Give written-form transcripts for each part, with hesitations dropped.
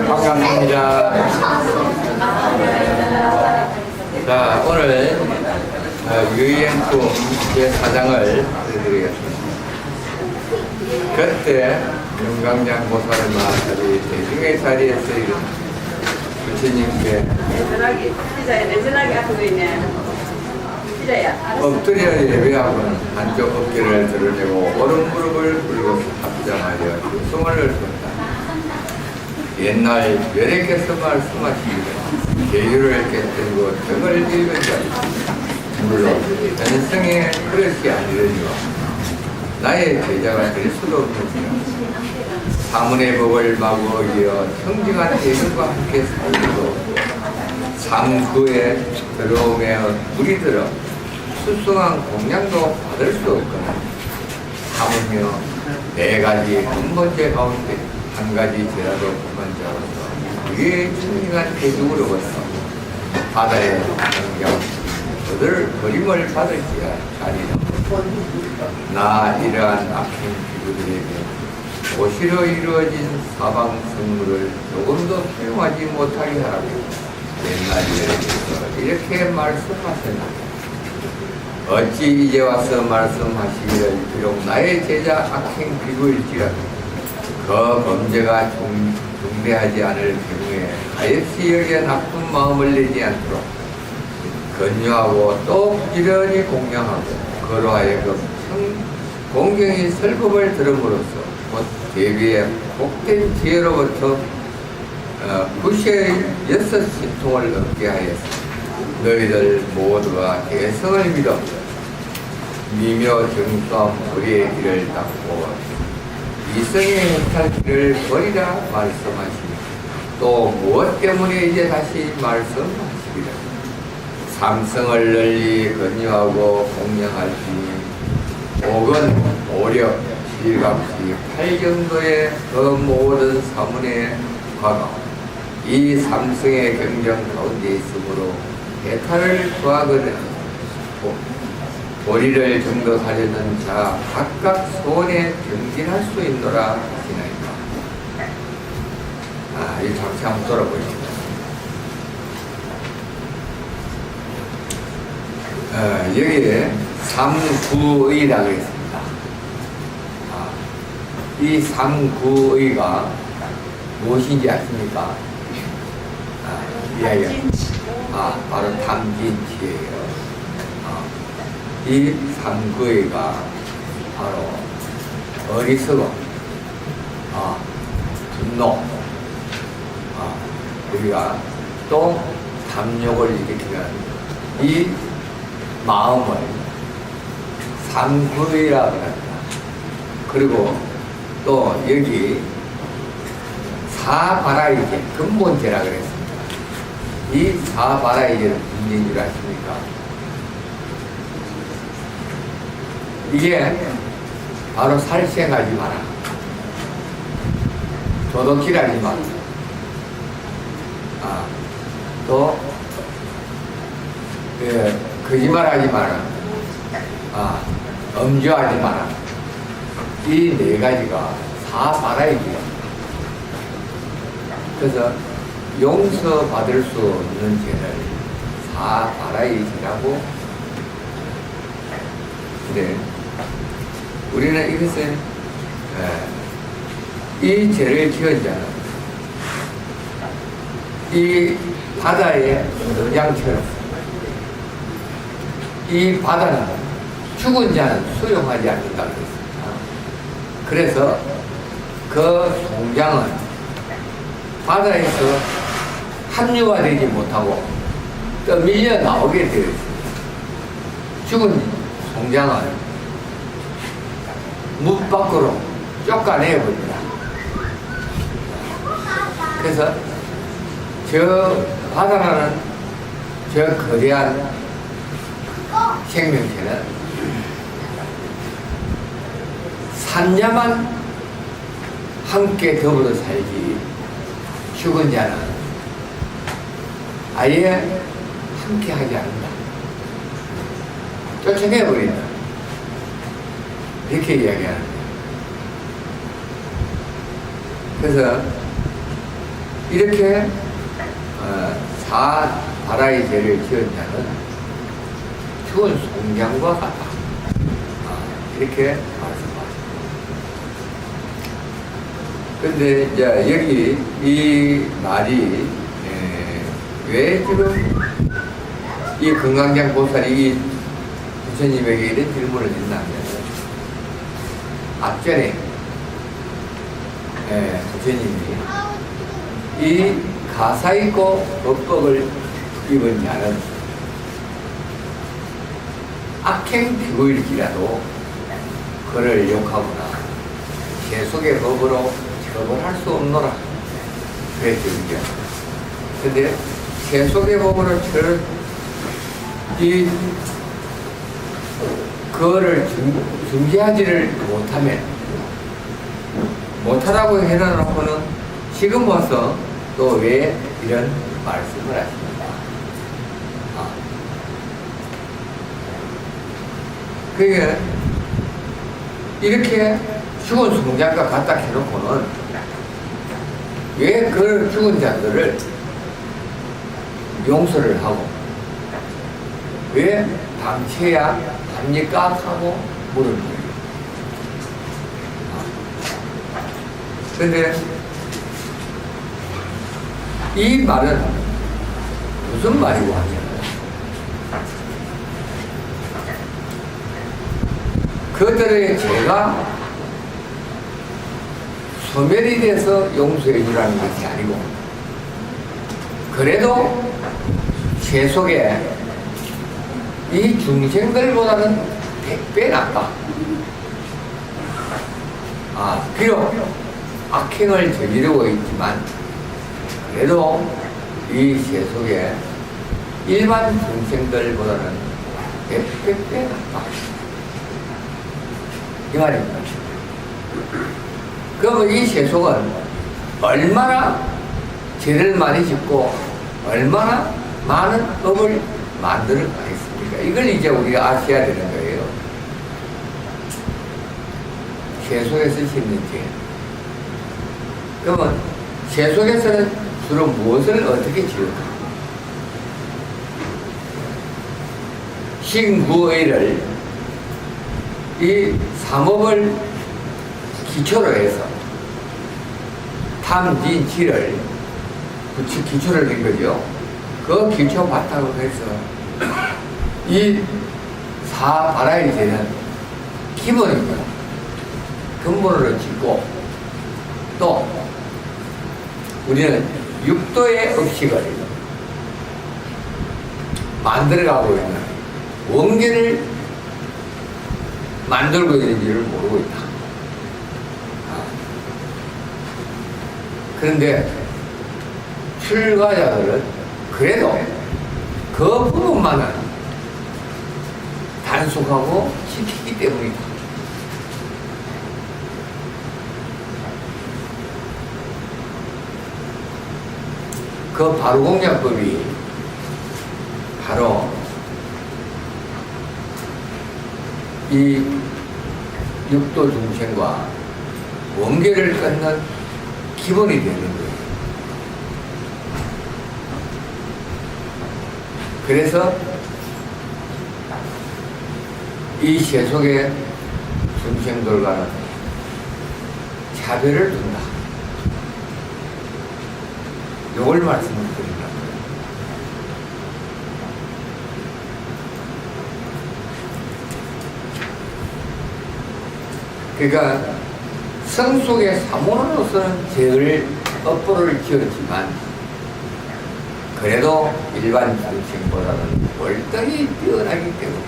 반갑습니다. 자, 오늘 유엔품 제4장을 해드리겠습니다. 그때 영광장 보살을 마사리 대중의 자리에서 부처님께 엎드려 예배하고는 한쪽 어깨를 드러내고 오른 무릎을 꿇고 합장하여 숨을 얻었다. 옛날 열애께서 말씀하시기를 계율을 깨뜨리고 등을 읽은 자 물론 전생에 그릇이 아니려니와 나의 제자가 될 수도 없느니라. 사문의 법을 마구 어기어 청정한 예술과 함께 살기도 삼수에 들어오며 물이 들어 수승한 공양도 받을 수 없거나 하물며 네 가지 근본제 가운데 한 가지 제라도 그만 자로서 위에 청정한 대중으로부터 바다의 경경 그들 그림을 받을지라니라. 나 이러한 악행 기구들에게 도시로 이루어진 사방 성물을 조금도 사용하지 못하게 하라고 옛날 예에서 이렇게 말씀하셨나. 어찌 이제 와서 말씀하시기를 비록 나의 제자 악행 기구일지라도 그 범죄가 중대하지 않을 경우에 가엾이 여기에 나쁜 마음을 내지 않도록 건요하고 또 부지런히 공양하고 그로 하여금 공경이 설법을 들음으로써 곧 대비의 복된 지혜로부터 구시의 6신통을 얻게 하였으니 너희들 모두가 개성을 믿어 미묘 정수함 우리의 길을 닦고 이성의 행탈 길을 버리라 말씀하시니 또 무엇 때문에 이제 다시 말씀하시기를 삼성을 널리 건요하고 공양할지니 옥은 오력, 실각시, 8정도의 그 모든 사문에 과가 이 삼성의 경정 가운데 있으므로 해탈을 구하거든 도리를 정덕하려는 자 각각 소원에 정진할 수 있노라 하시나이까. 이 장치 한번 돌아보십시오. 여기에 삼구의라고 했습니다. 이 삼구의가 무엇인지 아십니까? 바로 탐진치예요. 이 삼구의가 바로 어리석음, 분노, 우리가 또 탐욕을 일으키는 이 마음을 삼구의라고 합니다. 그리고 또 여기 사바라이제, 근본제라고 그랬습니다. 이 사바라이제는 무슨 줄 아십니까? 이게 바로 살생하지 마라, 도둑질하지 마라, 또 거짓말하지 마라, 음주하지 마라. 이 네 가지가 사바라이제예요. 그래서 용서받을 수 없는 죄를 사바라이제라고. 근데 우리는 이것은 이 죄를 지은 자는 이 바다의 노장처럼 이 바다는 죽은 자는 수용하지 않는다고 했습니다. 그래서 그 송장은 바다에서 합류화되지 못하고 또 밀려 나오게 되어 있습니다. 죽은 송장은 물 밖으로 쫓아내버립니다. 그래서 저 바다라는 저 거대한 생명체는 산자만 함께 더불어 살지 죽은 자는 아예 함께 하지 않는다. 쫓아내버린다. 이렇게 이야기하는 거예요. 그래서 이렇게 사바라의 죄를 지은 자는 죽은 송장과 같다. 이렇게 말씀하십니다. 근데 이제 여기 이 말이 왜 지금 이 금강장 보살이 이 부처님에게 이런 질문을 했냐면, 앞전에 부처님이 이 가사있고 법법을 입은 자는 악행 피고일지라도 그를 욕하거나 계속의 법으로 처벌할 수 없노라 그랬죠. 근데 계속의 법으로 그거를 중지하지를 못하라고 해놓고는 지금 와서 또 왜 이런 말씀을 하십니까? 그게 이렇게 죽은 송장과 갖다 해놓고는 왜 그 죽은 자들을 용서를 하고 왜 당체야 합니까? 하고 물은 거예요. 근데 이 말은 무슨 말이고 하냐면, 그들의 죄가 소멸이 돼서 용서해 주라는 것이 아니고, 그래도 죄 속에 이 중생들보다는 100배 낫다. 비록 악행을 저지르고 있지만 그래도 이 죄 속에 일반 중생들보다는 100배 낫다. 이 말입니다. 그러면 이 세속은 얼마나 죄를 많이 짓고 얼마나 많은 법을 만들어 가겠습니까? 이걸 이제 우리가 아셔야 되는 거예요. 세속에서 짓는 죄. 그러면 세속에서는 주로 무엇을 어떻게 지을까? 신구의를 이 삼업을 기초로 해서 탐진치를 기초를 낸 거죠. 그 기초 바탕으로 해서 이 사바라의 죄는 기본입니다. 근본으로 짓고, 또 우리는 육도의 의식을 만들어가고 있는 원계를 만들고 있는지를 모르고 있다. 그런데 출가자들은 그래도 그 부분만은 단속하고 지키기 때문이다. 그 바로공양법이 바로 이 육도 중생과 원계를 끊는 기본이 되는 거예요. 그래서 이 세속의 중생들과는 차별을 둔다. 이걸 말씀을 드립니다. 그러니까 성속의 사모로서는 죄를 업보를 지었지만 그래도 일반 중생보다는 월등히 뛰어나기 때문에,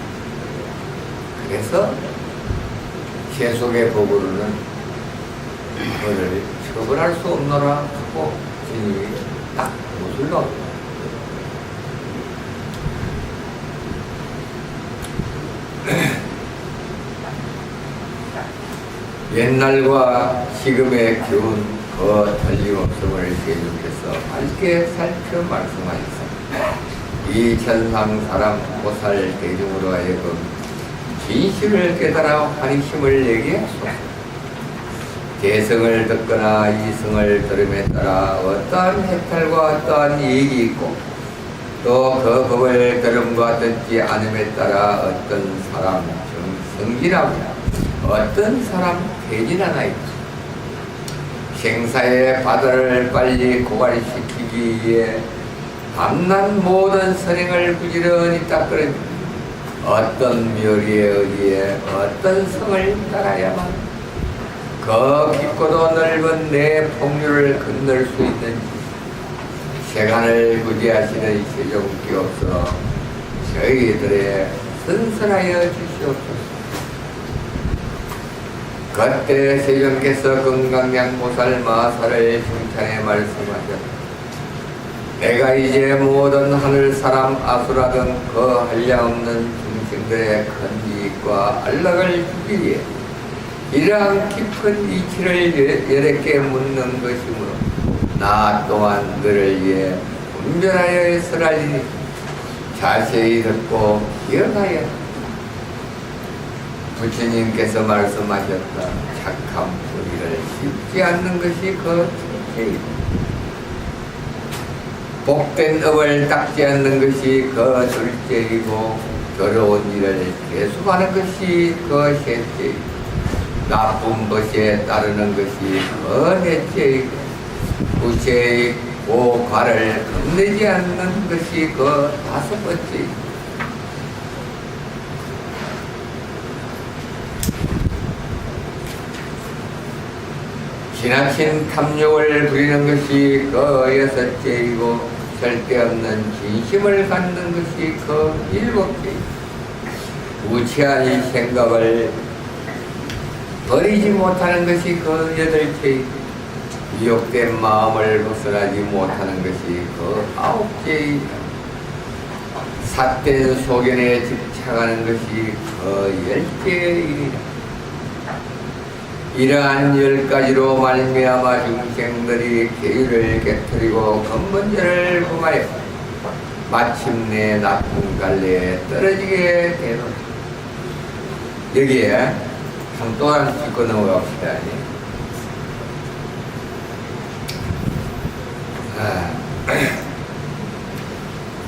그래서 세속의 법으로는 그를 처벌할 수 없노라 하고 주님이 딱 못을 넣었다. 옛날과 지금의 교훈 그 틀림없음을 제주께서 밝게 살펴 말씀하셨습니다. 이 천상 사람 보살 대중으로 하여금 진실을 깨달아 환희심을 내게 하소서. 재성을 듣거나 이성을 들음에 따라 어떠한 해탈과 어떠한 이익이 있고, 또 그 법을 들음과 듣지 않음에 따라 어떤 사람 성진하고 어떤 사람 대진하나이다. 생사의 바다를 빨리 고갈시키기 위해 밤낮 모든 선행을 부지런히 닦으려 어떤 묘리에 의해 어떤 성을 따라야만 그 깊고도 넓은 내 폭류를 건널 수 있는지 세간을 구제하시는 세종기옵서 저희들의 선선하여 주시옵소서. 그때 세종께서 금강양보살 마사를 칭찬해 말씀하셨다. 내가 이제 모든 하늘 사람 아수라 등 그 한량없는 중생들의 큰 이익과 안락을 주기 위해 이러한 깊은 이치를 여럿게 묻는 것이므로 나 또한 너를 위해 분별하여 설하리니 자세히 듣고 기억하여. 부처님께서 말씀하셨다. 착한 뿌리를 씹지 않는 것이 그 첫째이고 복된 업을 닦지 않는 것이 그 둘째이고 더러운 일을 계속하는 것이 그 셋째이고 나쁜 것에 따르는 것이 그 넷째이고 부채의 고과를 건네지 않는 것이 그 다섯 번째이고 지나친 탐욕을 부리는 것이 그 여섯째이고 절대없는 진심을 갖는 것이 그 일곱째이고 무치한 생각을 버리지 못하는 것이 그 여덟째이고 미혹된 마음을 벗어나지 못하는 것이 그 아홉째이고 삿된 소견에 집착하는 것이 그 열째이니라. 이러한 10가지로 말미암아 중생들이 계율을 깨뜨리고 근본절을 범하여 마침내 나쁜 갈래에 떨어지게 되노라. 여기에 또 하나 짚고 넘어갑시다.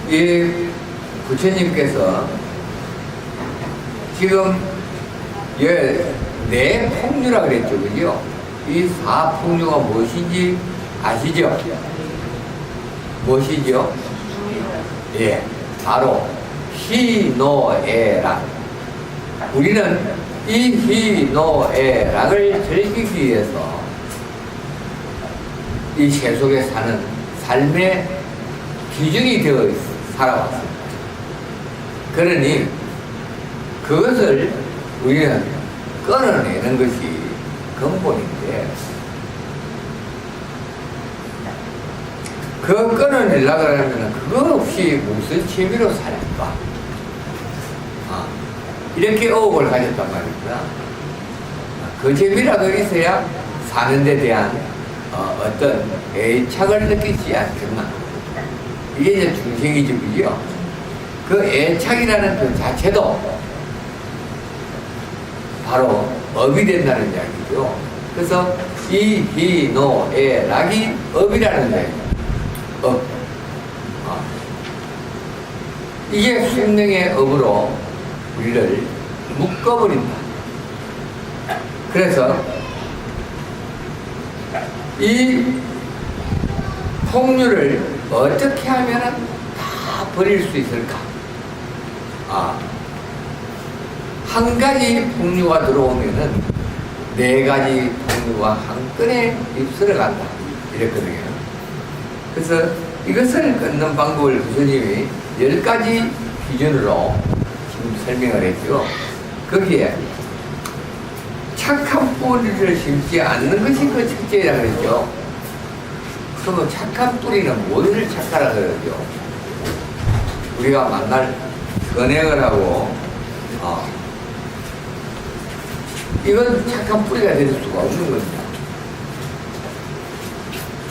이 부처님께서 지금 네 폭류라 그랬죠, 그죠? 이 사폭류가 무엇인지 아시죠? 무엇이죠? 예, 바로 희노애락. 우리는 이 희노애락을 즐기기 위해서 이 세속에 사는 삶의 기준이 되어 살아왔습니다. 그러니 그것을 우리는 끊어내는 것이 근본인데, 그 끊어내려고 하면 그거 없이 무슨 취미로 살까? 이렇게 의혹을 가졌단 말입니다. 그 재미라도 있어야 사는 데 대한 어떤 애착을 느끼지 않겠나. 이게 이제 중생이지, 그죠? 그 애착이라는 그 자체도 바로 업이 된다는 이야기죠. 그래서 이 희노애락이 업이라는 이야기죠. 업. 이게 숙명의 업으로 우리를 묶어버린다. 그래서 이 폭류를 어떻게 하면 다 버릴 수 있을까? 한 가지 폭류가 들어오면은 네 가지 폭류가 한꺼번에 휩쓸어 간다. 이랬거든요. 그래서 이것을 끊는 방법을 부처님이 10가지 기준으로 지금 설명을 했죠. 거기에 착한 뿌리를 심지 않는 것이 그 첫째라 그랬죠. 그러면 착한 뿌리는 뭐를 착하라 그러죠? 우리가 만날 선행을 하고 이건 착한 뿌리가 될 수가 없는 겁니다.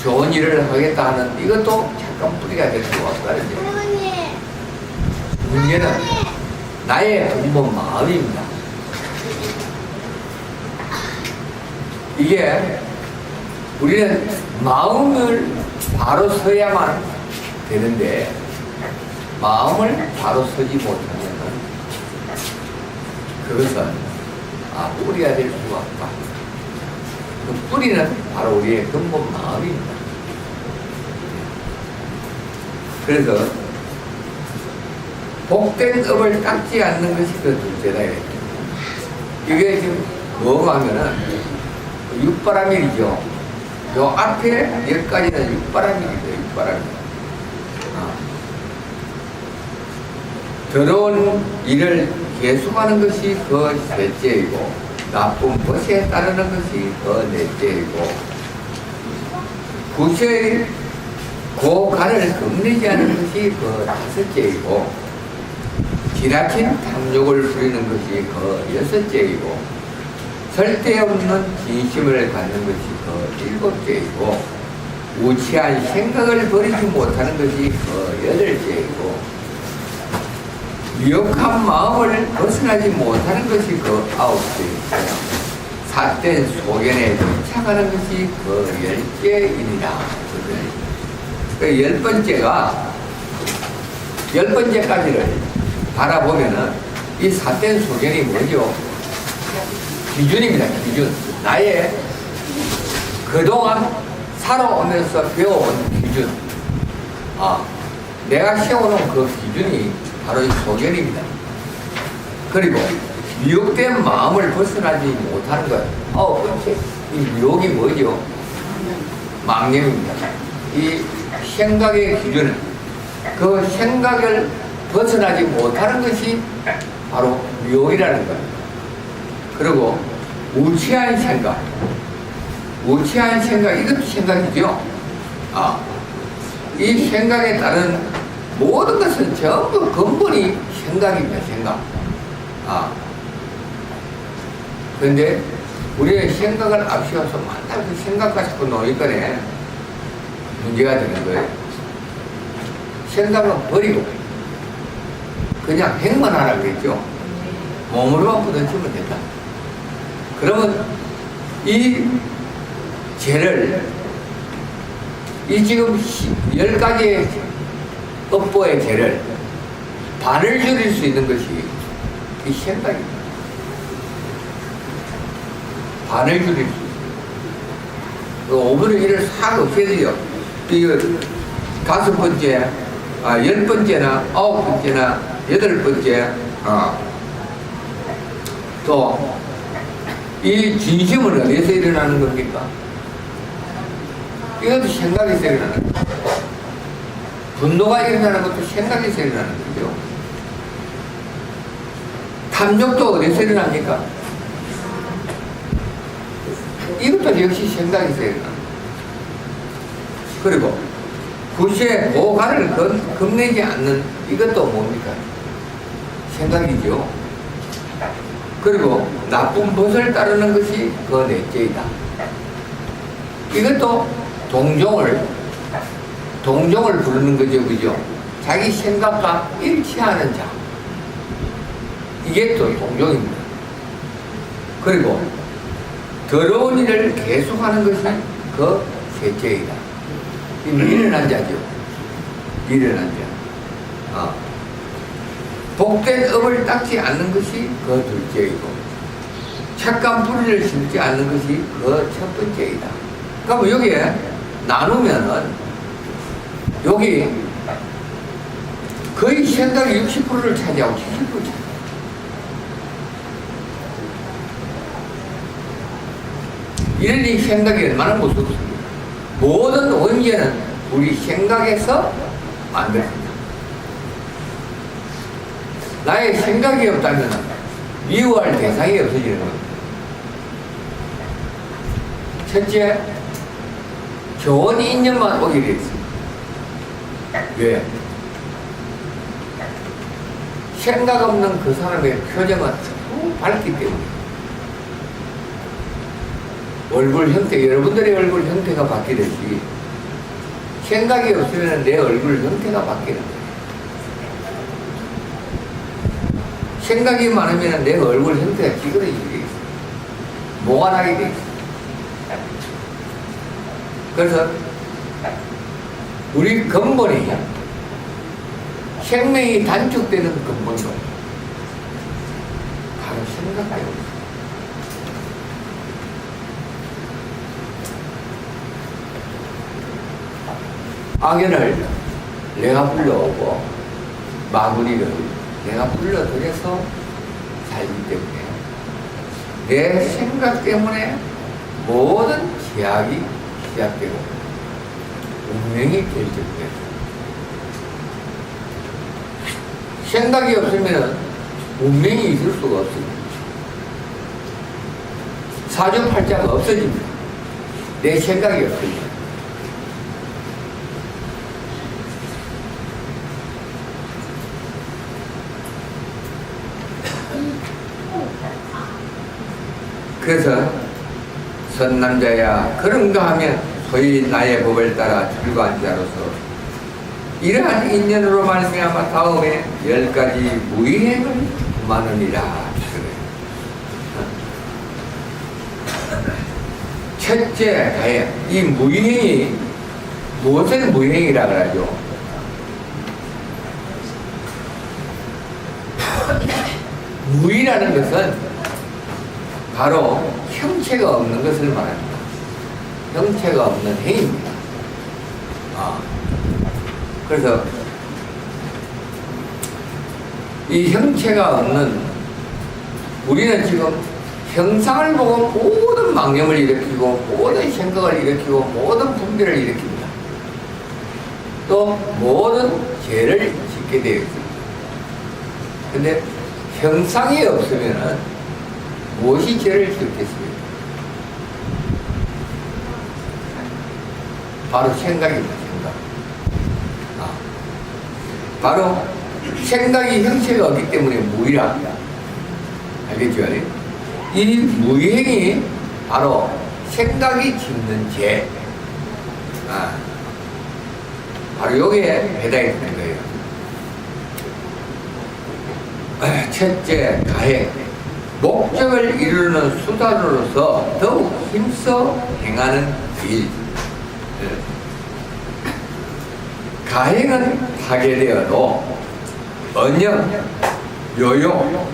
좋은 일을 하겠다 하는 이것도 착한 뿌리가 될 수가 없다는 거예요. 문제는 나의 근본 마음입니다. 이게 우리는 마음을 바로 서야만 되는데 마음을 바로 서지 못하면 그것은 뿌리가 될 수가 없다. 그 뿌리는 바로 우리의 근본 마음입니다. 그래서 복된 업을 닦지 않는 것이 그 둘째다. 이게 지금 뭐가 하면은 육바라밀이죠. 요 앞에 여기까지는 육바라밀이죠. 육바라밀. 더러운 일을 계속하는 것이 그 셋째이고 나쁜 것에 따르는 것이 그 넷째이고 구세의 고간을 겁내지 않는 것이 그 다섯째이고 지나친 탐욕을 부리는 것이 그 여섯째이고 절대없는 진심을 갖는 것이 그 일곱째이고 우치한 생각을 버리지 못하는 것이 그 여덟째이고 미혹한 마음을 벗어나지 못하는 것이 그 아홉째이고 삿된 소견에 쫓아가는 것이 그 열째이니라. 그 열 번째까지를 바라보면은 이 삿된 소견이 뭐죠? 기준입니다. 기준. 나의 그동안 살아오면서 배워온 기준. 내가 세워놓은 그 기준이 바로 이 소견입니다. 그리고 미혹된 마음을 벗어나지 못하는 것. 이 미혹이 뭐죠? 망념입니다. 이 생각의 기준은 그 생각을 벗어나지 못하는 것이 바로 미혹이라는 거예요. 그리고 우치한 생각, 이것도 생각이죠. 이 생각에 따른 모든 것은 전부 근본이 생각입니다. 생각. 그런데 우리의 생각을 앞세워서 만날 그 생각과 자꾸 노니까 문제가 되는 거예요. 생각은 버리고 그냥 행만 하라 그랬죠. 몸으로만 부딪히면 된다. 그러면 이 죄를 이 지금 10가지의 업보의 죄를 반을 줄일 수 있는 것이 이 생각입니다. 반을 줄일 수 있어요. 5분의 1을 싹 없애줘요. 이거 5번째, 10번째나 9번째나 8번째, 또 이 진심은 어디서 일어나는 겁니까? 이것도 생각에서 일어나는 거예요. 분노가 일어나는 것도 생각에서 일어나는 거죠. 탐욕도 어디서 일어납니까? 이것도 역시 생각에서 일어나는 거예요. 그리고 구시의 고간을 겁내지 않는 이것도 뭡니까? 생각이죠. 그리고 나쁜 것을 따르는 것이 그 넷째이다. 이것도 동종을 부르는 거죠. 그죠? 자기 생각과 일치하는 자. 이게 또 동종입니다. 그리고 더러운 일을 계속하는 것이 그 셋째이다. 이 미련한 자죠. 미련한 자. 복된 업을 닦지 않는 것이 그 둘째이고 착한 뿌리를 심지 않는 것이 그 첫 번째이다. 그러면 여기에 나누면은 여기 거의 생각이 60%를 차지하고 70% 차지하고 이러니 생각이 얼마나 무섭습니까? 모든 원죄는 우리 생각에서 만들어진다. 나의 생각이 없다면 미워할 대상이 없어지는 겁니다. 첫째, 좋은 인연만 오게 되어 있습니다. 왜? 생각 없는 그 사람의 표정은 밝기 때문에. 얼굴 형태, 여러분들의 얼굴 형태가 바뀌듯이 생각이 없으면 내 얼굴 형태가 바뀌는 거예요. 생각이 많으면 내 얼굴 형태가 찌그러지게 돼 있어요. 뭐가 나게 돼 있어요. 그래서 우리 근본이 생명이 단축되는 근본도 바로 생각하고 있어요. 악연을 내가 불러오고 마구니를 내가 불러들여서 살기 때문에 내 생각 때문에 모든 제약이 시작되고 운명이 결정되고, 생각이 없으면 운명이 있을 수가 없습니다. 사주팔자가 없어집니다. 내 생각이 없습니다. 그래서 선남자야 그런가 하면 소위 나의 법을 따라 출가한 자로서 이러한 인연으로 말미암아 다음에 10가지 무의행을 많으니라. 첫째 가행. 이 무의행이 무엇을 무의행이라 그러죠? 무의라는 것은 바로 형체가 없는 것을 말합니다. 형체가 없는 행입니다. 그래서 이 형체가 없는, 우리는 지금 형상을 보고 모든 망념을 일으키고 모든 생각을 일으키고 모든 분별을 일으킵니다. 또 모든 죄를 짓게 되어 있습니다. 근데 형상이 없으면 무엇이 죄를 짓겠습니까? 바로 생각입니다. 생각. 바로 생각이 형체가 없기 때문에 무의라. 알겠죠? 이 무의행이 바로 생각이 짓는 죄. 바로 여기에 해당이 되는 거예요. 첫째, 가행. 목적을 이루는 수단으로서 더욱 힘써 행하는 일. 가행은 하게 되어도 언영, 요욕,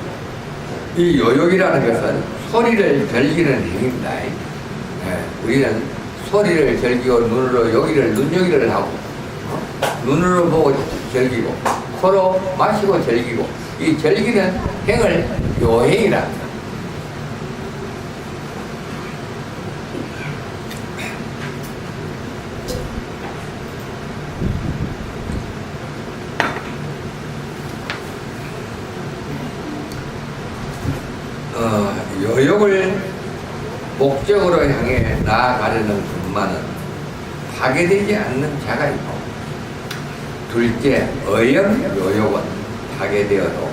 이 요욕이라는 것은 소리를 즐기는 행위입니다. 우리는 소리를 즐기고 눈으로 여기를 눈여기를 하고, 눈으로 보고 즐기고, 코로 마시고 즐기고, 이 즐기는 행을 요행이라 합니다. 요욕을 목적으로 향해 나아가려는 것만은 파괴되지 않는 자가 있고, 둘째, 어영 요욕은 파괴되어도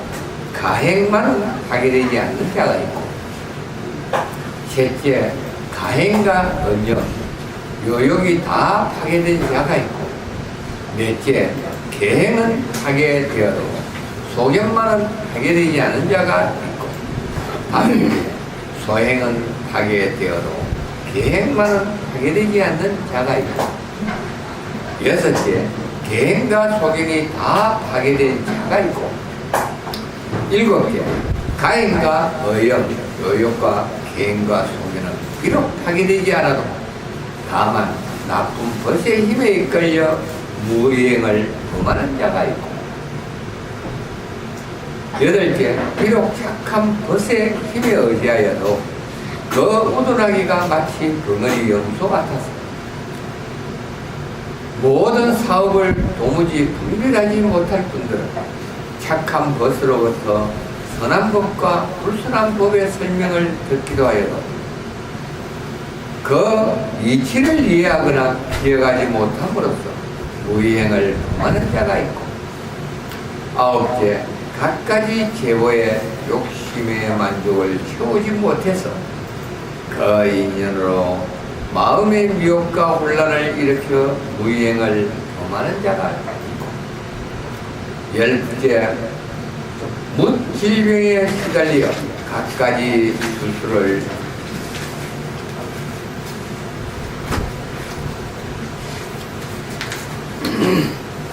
가행만은 파괴되지 않는 자가 있고, 셋째, 가행과 언영, 요욕이 다 파괴된 자가 있고, 넷째, 계행은 파괴되어도 소견만은 파괴되지 않은 자가 있고, 다섯째, 소행은 파괴되어도 계행만은 파괴되지 않는 자가 있고, 여섯째, 계행과 소견이 다 파괴된 자가 있고, 일곱째, 가행과 어영, 요욕과 계행과 소견은 비록 파괴되지 않아도 다만 나쁜 벗의 힘에 이끌려 무의행을 범하는 자가 있고, 여덟째, 비록 착한 벗의 힘에 의지하여도 그 우둔하기가 마치 벙어리 염소 같았어. 모든 사업을 도무지 분별하지 못할 뿐더러 착한 벗으로부터 선한 법과 불선한 법의 설명을 듣기도 하여도 그 이치를 이해하거나 기억하지 못함으로써 무의행을 범하는 자가 있고, 아홉째, 갖가지 제보의 욕심의 만족을 채우지 못해서 그 인연으로 마음의 미혹과 혼란을 일으켜 무의행을 범하는 자가 있고, 열째, 묻질병에 시달려 갖가지 수술을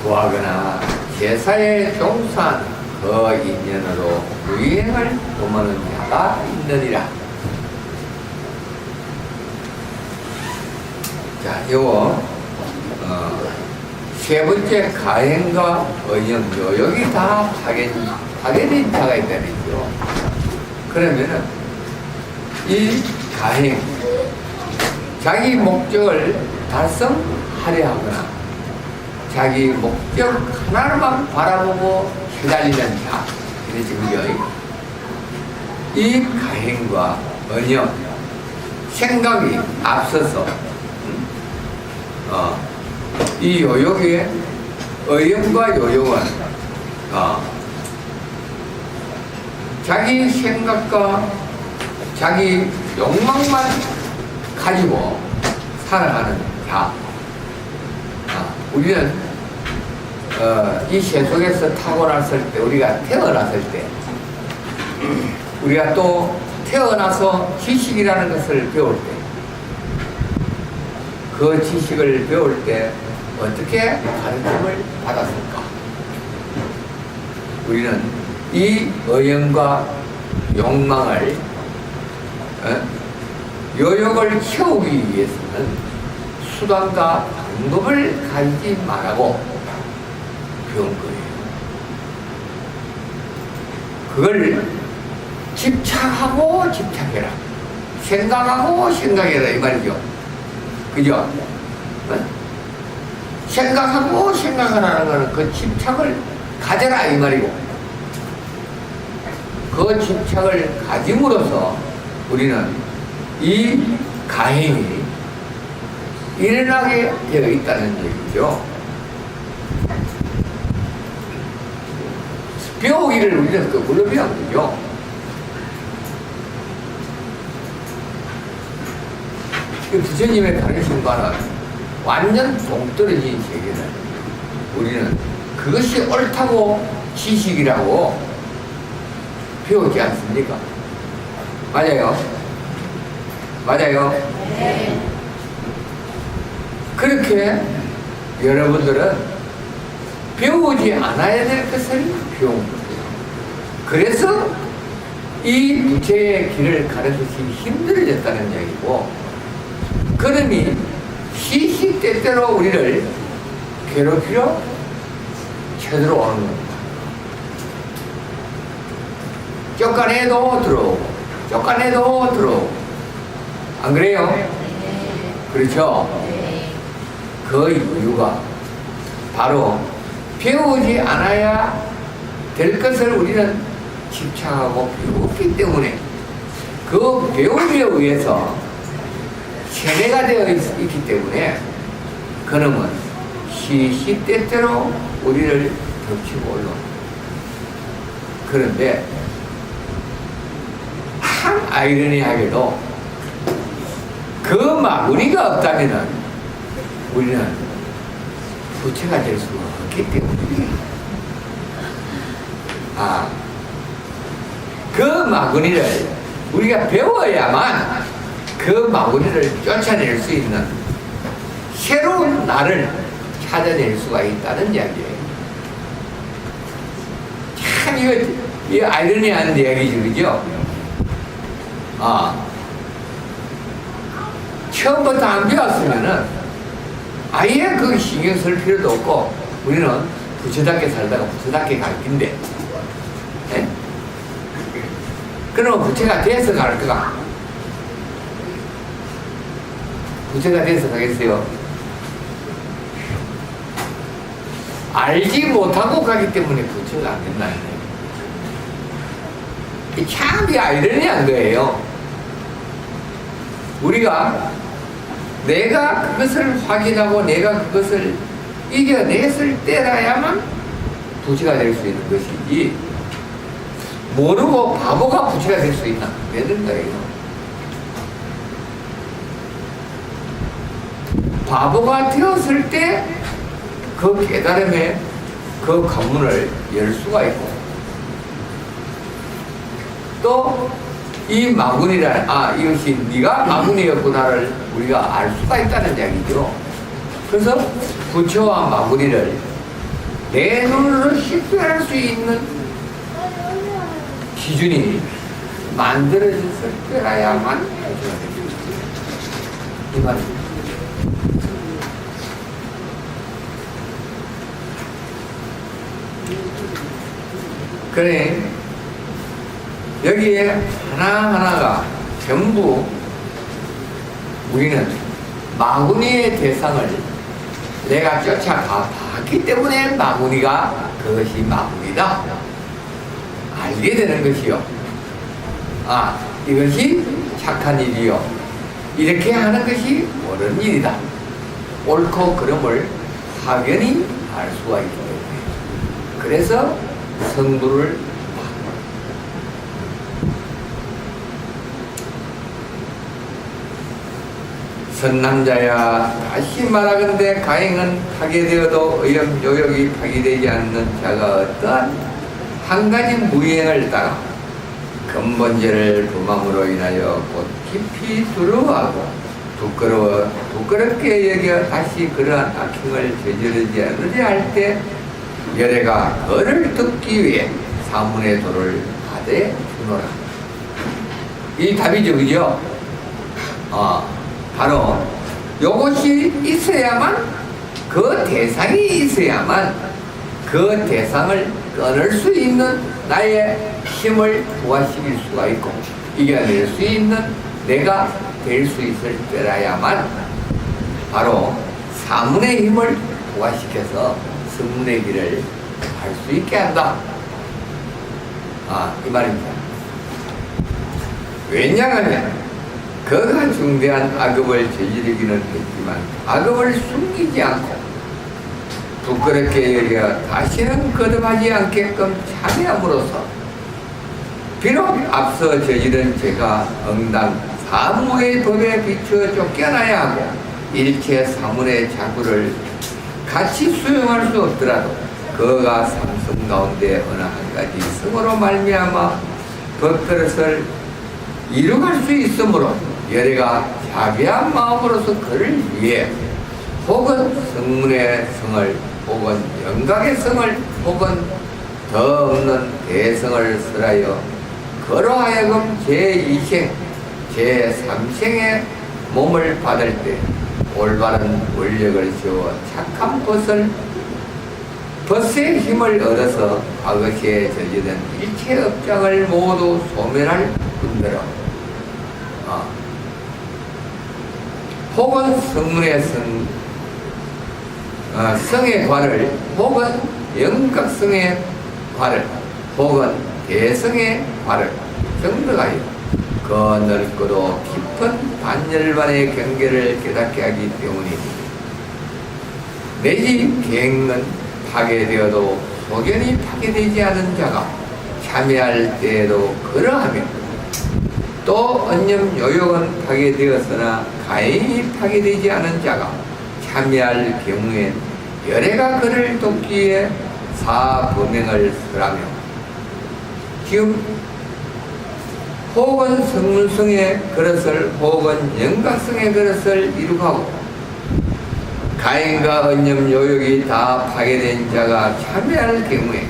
구하거나 제사에 종사한 그 인연으로 유행을 도모는 자가 있느니라. 자, 요거 세 번째 가행과 언영요 여기 다 파괴된 자가 있다는 거죠. 그러면은 이 가행 자기 목적을 달성하려 하거나 자기 목적 하나만 바라보고 기다리는 자, 이게 지금 이 가행과 언영 생각이 앞서서 이 요욕의 언영과 요욕은 자기 생각과 자기 욕망만 가지고 살아가는 자. 우리는 이 세속에서 타고났을 때, 우리가 태어났을 때, 우리가 또 태어나서 지식이라는 것을 배울 때, 그 지식을 배울 때 어떻게 가르침을 받았을까? 우리는 이 의욕과 욕망을 요욕을 채우기 위해서는 수단과 방법을 가지지 말라고 배운 거예요. 그걸 집착하고 집착해라. 생각하고 생각해라 이 말이죠. 그죠? 생각하고 생각하라는 거는 그 집착을 가져라 이 말이고, 그 집착을 가짐으로써 우리는 이 가행이 일어나게 되어 있다는 얘기죠. 배우기를 우리는 거꾸로 배우는 거죠. 부처님의 가르친 바는 완전 동떨어진 세계는 우리는 그것이 옳다고 지식이라고 배우지 않습니까? 맞아요? 맞아요? 네. 그렇게 여러분들은 배우지 않아야 될 것을 배운 거예요. 그래서 이 부처의 길을 가르치기 힘들어졌다는 얘기고, 그놈이 시시때때로 우리를 괴롭히러 쳐들어오는 겁니다. 쫓아내도 들어오고 쫓아내도 들어오고, 안 그래요? 네. 그렇죠? 네. 그 이유가 바로 배우지 않아야 될 것을 우리는 집착하고 배웠기 때문에, 그 배우기에 의해서 세뇌가 되어 있기 때문에 그놈은 시시때때로 우리를 덮치고 올라옵니다. 그런데 참 아이러니하게도 그 마무리가 없다면 우리는 부처가 될 수가 없기 때문에, 그 마무리를 우리가 배워야만 그 마무리를 쫓아낼 수 있는 새로운 나를 찾아낼 수가 있다는 이야기예요. 참 이거 아이러니한 이야기죠, 그죠? 처음부터 안 배웠으면은 아예 그 신경 쓸 필요도 없고 우리는 부처답게 살다가 부처답게 갈 텐데, 네? 그러면 부처가 돼서 갈 거가? 부처가 돼서 가겠어요? 알지 못하고 가기 때문에 부처가 안 된다는 거예요. 참 아이러니한 거예요. 우리가 내가 그것을 확인하고 내가 그것을 이겨냈을 때라야만 부처가 될 수 있는 것이지, 모르고 바보가 부처가 될 수 있나? 되는 거예요. 바보가 되었을 때 그 깨달음의 그 관문을 열 수가 있고, 또 이 마군이란, 이것이 네가 마군이었구나를 우리가 알 수가 있다는 이야기죠. 그래서 부처와 마군이를 내 눈으로 식별할 수 있는 기준이 만들어졌을 때라야만 해줘야 됩니다. 이 말입니다. 그래, 여기에 하나하나가 전부 우리는 마구니의 대상을 내가 쫓아봤기 때문에 마구니가 그것이 마구니다 알게 되는 것이요. 아, 이것이 착한 일이요. 이렇게 하는 것이 옳은 일이다. 옳고 그름을 확연히 알 수가 있기 때문에. 그래서 성부를 선남자야, 다시 말하건대 가행은 파괴되어도 의염요욕이 파괴되지 않는 자가 어떠한 한 가지 무행을 따라 근본죄를 범함으로 인하여 곧 깊이 두려워하고 부끄럽게 여겨 다시 그러한 악행을 저지르지 않으려 할 때 열애가 그를 듣기 위해 사문의 도를 받아 주노라. 이 답이죠, 그죠? 바로 요것이 있어야만, 그 대상이 있어야만 그 대상을 끊을 수 있는 나의 힘을 부활시킬 수가 있고 이겨낼 수 있는 내가 될 수 있을 때라야만 바로 사문의 힘을 부활시켜서 성문의 길을 갈 수 있게 한다. 이 말입니다. 왜냐하면 그가 중대한 악업을 저지르기는 했지만 악업을 숨기지 않고 부끄럽게 여겨 다시는 거듭하지 않게끔 참여함으로써 비록 앞서 저지른 죄가 응당 사무의 법에 비추어 쫓겨나야 하고 일체 사문의 자구를 같이 수용할 수 없더라도 그가 삼성 가운데 어느 한 가지 성으로 말미암아 법그릇을 이루갈 수 있으므로 열애가 자비한 마음으로서 그를 위해 혹은 성문의 성을 혹은 영각의 성을 혹은 더 없는 대성을 설하여 그로 하여금 제2생 제3생의 몸을 받을 때 올바른 원력을 세워 착한 벗의 힘을 얻어서 과거시에 저지른 일체 업장을 모두 소멸할 뿐더러 혹은 성문의 성의 과를 혹은 영각성의 과를 혹은 대성의 과를 정득하여 그 넓고도 깊은 반열반의 경계를 깨닫게 하기 때문이니 내지 계획은 파괴되어도 소견이 파괴되지 않은 자가 참여할 때에도 그러하며 또 언념 요욕은 파괴되었으나 가행이 파괴되지 않은 자가 참여할 경우엔 열애가 그를 돕기에 사범행을 설하며 지금 혹은 성문성의 그릇을 혹은 영각성의 그릇을 이룩하고 가행과 언념 요욕이 다 파괴된 자가 참여할 경우에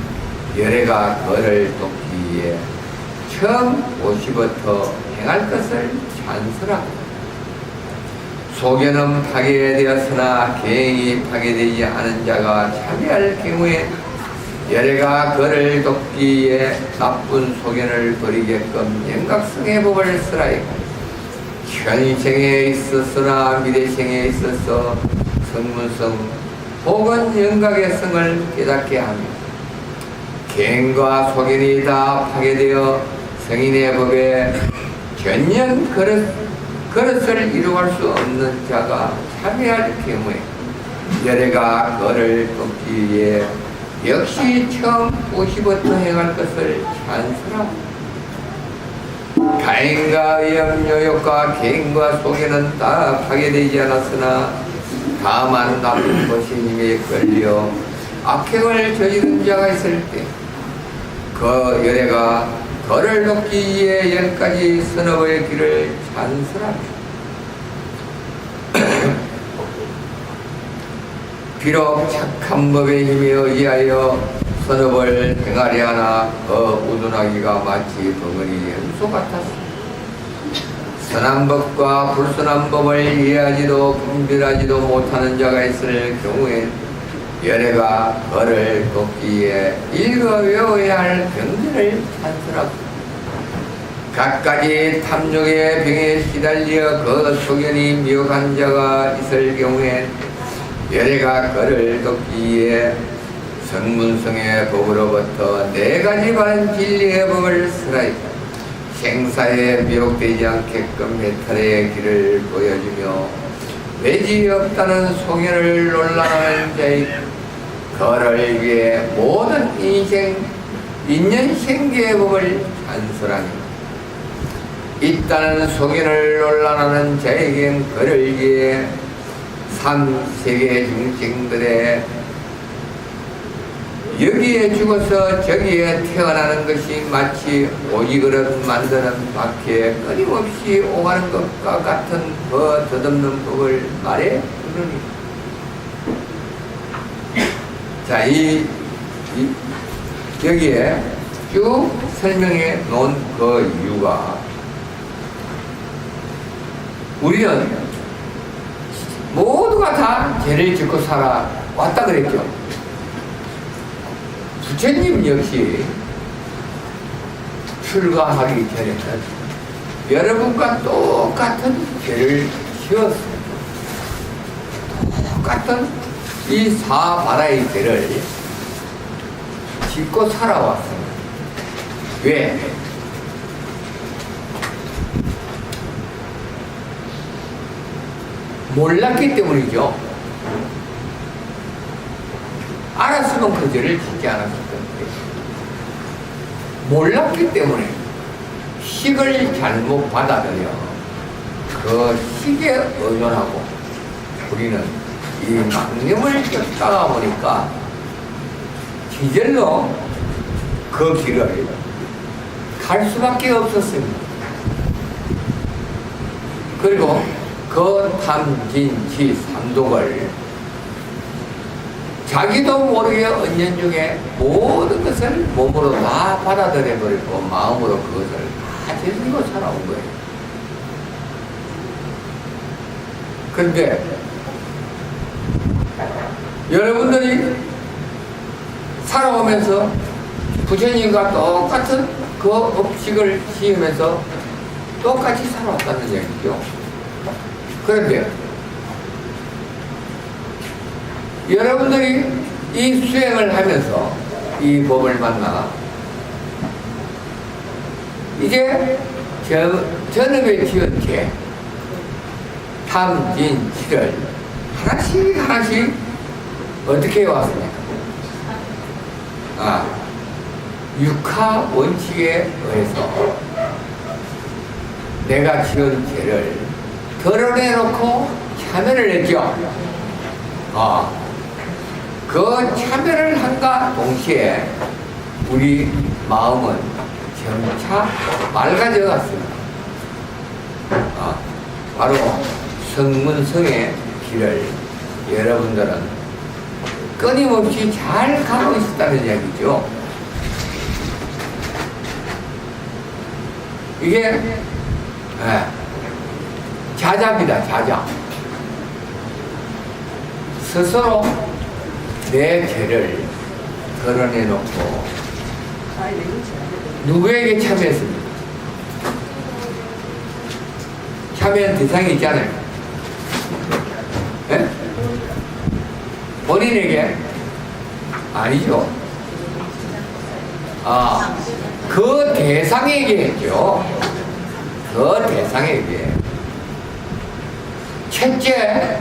열애가 그를 돕기에 처음 오시부터 행할 것을 찬설하고 소견은 파괴되었으나 계행이 파괴되지 않은 자가 참여할 경우에 열애가 그를 돕기에 나쁜 소견을 버리게끔 영각성의 법을 설하여 현생에 있었으나 미래생에 있어서 성문성 혹은 영각의 성을 깨닫게 하며 계행과 소견이 다 파괴되어 성인의 법에 전년 그릇을 이루갈 수 없는 자가 참여할 경우에 열애가 그를 돕기 위해 역시 처음 50부터 행할 것을 찬설하고 가행과 의염 요욕과 계행과 소견은 다 파괴되지 않았으나 다만 나쁜 것이 힘에 걸려 악행을 저지른 자가 있을 때 그 열애가 그를 돕기 위해 10가지 선업의 길을 찬설하며 비록 착한 법에 힘에 의지하여 선업을 행하려 하나 우둔하기가 마치 벙어리 염소 같았습니다. 선한 법과 불선한 법을 이해하지도 분별하지도 못하는 자가 있을 경우엔 열애가 그를 돕기에 읽어 외워야 할 경전을 찬설하고 갖가지 탐욕의 병에 시달려 그 소견이 미혹한 자가 있을 경우엔 열애가 그를 돕기에 성문성의 법으로부터 4가지 바른 진리의 법을 쓰라이다. 생사에 미혹되지 않게끔 해탈의 길을 보여주며 매지 없다는 소견을 논란하는 자의 그를 위해 모든 인연 생계의 법을 찬설하니 있다는 소견을 논란하는 자에겐 그를 위해 3세계 중생들의 여기에 죽어서 저기에 태어나는 것이 마치 오지그릇 만드는 바퀴에 끊임없이 오가는 것과 같은 더듬는 법을 말해 주느니. 자, 여기에 쭉 설명해 놓은 그 이유가 우리는 모두가 다 죄를 짓고 살아왔다 그랬죠. 부처님 역시 출가하기 전에는 여러분과 똑같은 죄를 지었습니다. 똑같은 이 사바라의 죄를 짓고 살아왔습니다. 왜? 몰랐기 때문이죠. 알았으면 그 죄를 짓지 않았을 건데 몰랐기 때문에 식을 잘못 받아들여 그 식에 의존하고 우리는 이 망념을 쫓다가 보니까 기절로 그 길을 갈 수밖에 없었습니다. 그리고 그 탐진치 삼독을 자기도 모르게 은연중에 모든 것을 몸으로 다 받아들여버리고 마음으로 그것을 다 즐기고 살아온 거예요. 그런데 여러분들이 살아오면서 부처님과 똑같은 그 업식을 시으면서 똑같이 살아왔다는 얘기죠. 그런데 여러분들이 이 수행을 하면서 이 법을 만나 이제 전업에 지은 죄 탐진치를 하나씩 어떻게 해왔습니까? 육하 원칙에 의해서 내가 지은 죄를 드러내놓고 참여를 했죠. 그 참여를 한가 동시에 우리 마음은 점차 맑아져 갔습니다. 바로 성문성의 길을 여러분들은 끊임없이 잘 가고 있었다는 이야기죠. 이게 자자입니다. 자자. 스스로 내 죄를 드러내놓고 누구에게 참여했습니까? 참여한 대상이 있잖아요. 네? 본인에게? 아니죠. 그 대상에게 했죠. 그 대상에게. 첫째,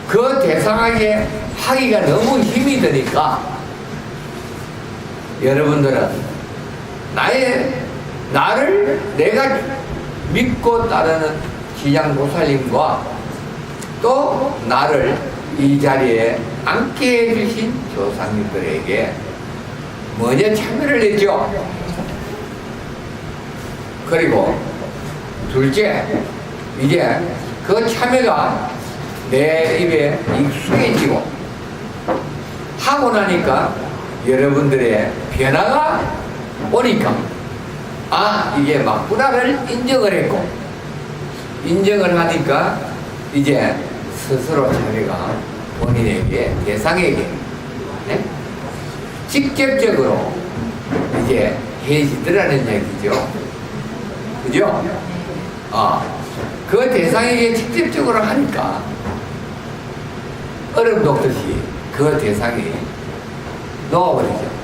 그 대상에게 하기가 너무 힘이 드니까 여러분들은 나를 내가 믿고 따르는 지장보살님과 또 나를 이 자리에 앉게 해주신 조상님들에게 먼저 참여를 했죠. 그리고 둘째, 이제 그 참여가 내 입에 익숙해지고 하고 나니까 여러분들의 변화가 오니까 이게 맞구나를 인정을 했고, 인정을 하니까 이제 스스로 자기가 본인에게, 대상에게 직접적으로 이제 해지더라는 얘기죠. 그죠? 그 대상에게 직접적으로 하니까 얼음 녹듯이 그 대상이 녹아버리죠.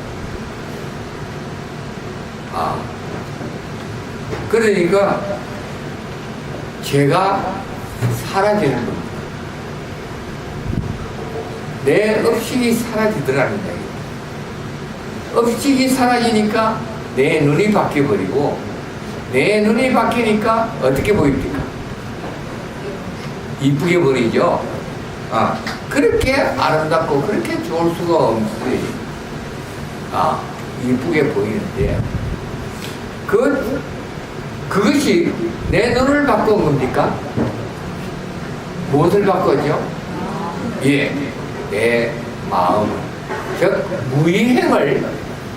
그러니까 제가 사라지는 겁니다. 내 의식이 사라지더라는 얘기예요. 의식이 사라지니까 내 눈이 바뀌어버리고, 내 눈이 바뀌니까 어떻게 보입니까? 이쁘게 보이죠? 그렇게 아름답고 그렇게 좋을 수가 없어요. 이쁘게 보이는데, 그것이 내 눈을 바꾼 겁니까? 무엇을 바꿨죠? 내 마음을. 즉, 무의행을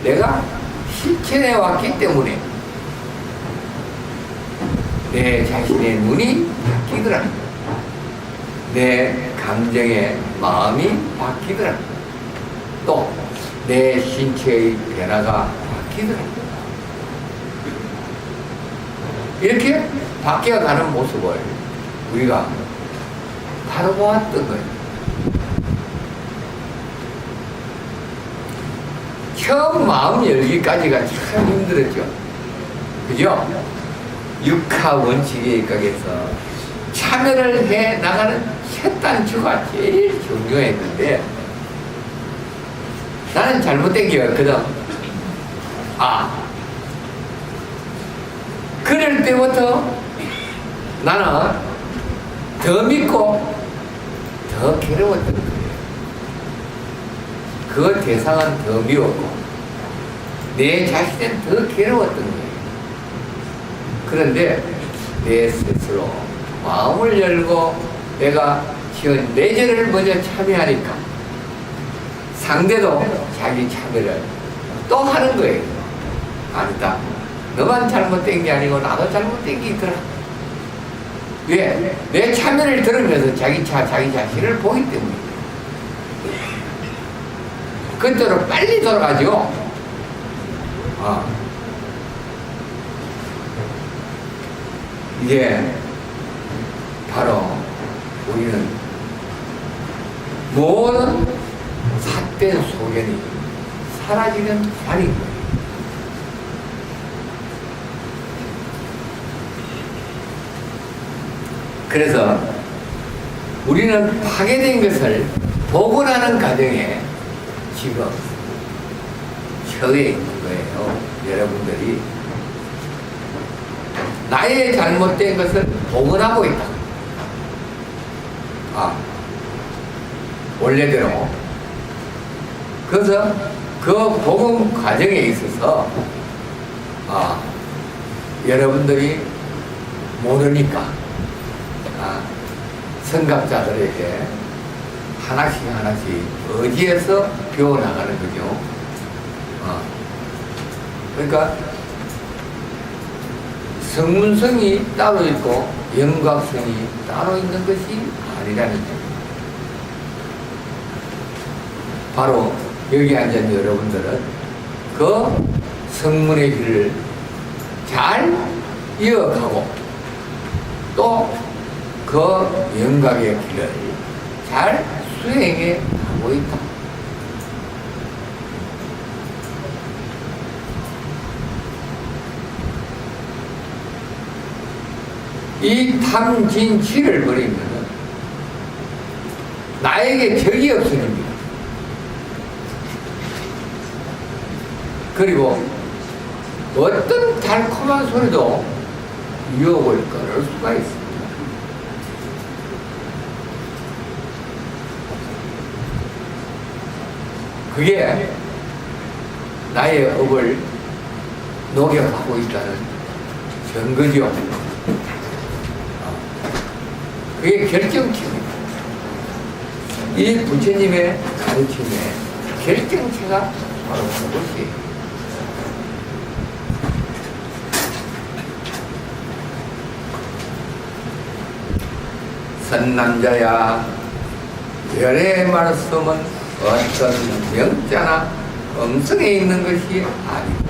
내가 실천해 왔기 때문에 내 자신의 눈이 바뀌더라. 내 감정의 마음이 바뀌더라. 또 내 신체의 변화가 바뀌더라. 이렇게 바뀌어가는 모습을 우리가 바로 보았던 거예요. 처음 마음 열기까지가 참 힘들었죠. 그죠? 육하 원칙에 입각해서 참여를 해 나가는 첫 단추가 제일 중요했는데, 나는 잘못된 게였거든. 그럴 때부터 나는 더 믿고 더 괴로웠던 거예요. 그 대상은 더 미웠고 내 자신은 더 괴로웠던 거예요. 그런데 내 스스로 마음을 열고 내가 지은 내전을 먼저 참여하니까 상대도 자기 참여를 또 하는 거예요. 아니다, 너만 잘못된 게 아니고 나도 잘못된 게 있더라. 왜? 내 참여를 들으면서 자기 자신을 보기 때문에 그때로 빨리 돌아가죠. 이게 바로 우리는 모든 삿된 소견이 사라지는 반인 거예요. 그래서 우리는 파괴된 것을 복원하는 과정에 지금 처해 있는 거예요. 여러분들이 나의 잘못된 것을 복원하고 있다. 원래대로. 그래서 그 복원 과정에 있어서 여러분들이 모르니까 성갑자들에게 하나씩 어디에서 배워나가는 거죠. 그러니까 성문성이 따로 있고 영각성이 따로 있는 것이 아니라는 거예요. 바로 여기 앉은 여러분들은 그 성문의 길을 잘 이어가고 또 그 영각의 길을 잘 수행해 가고 있다. 이 탐진치를 버리면 나에게 적이 없어집니다. 그리고 어떤 달콤한 소리도 유혹을 끊을 수가 있습니다. 그게 나의 업을 녹여가고 있다는 증거죠. 그게 결정체입니다. 이 부처님의 가르침에 결정체가 바로 그것이 선남자야, 열의 말씀은 어떤 명자나 음성에 있는 것이 아니고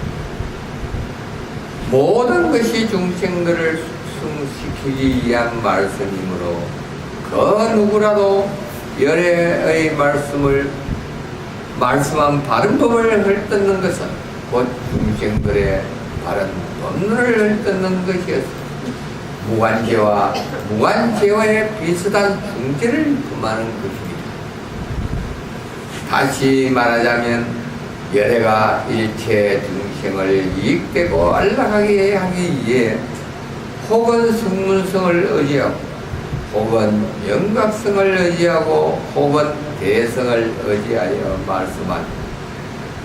모든 것이 중생들을 숙성시키기 위한 말씀이므로 그 누구라도 열의 말씀한 바른 법을 헐뜯는 것은 곧 중생들의 바른 법문을 헐뜯는 것이었습니다. 무관제와의 비슷한 중죄를 금하는 것입니다. 다시 말하자면 열애가 일체 중생을 이익되고 안락하게 하기 위해 혹은 성문성을 의지하고 혹은 영각성을 의지하고 혹은 대성을 의지하여 말씀한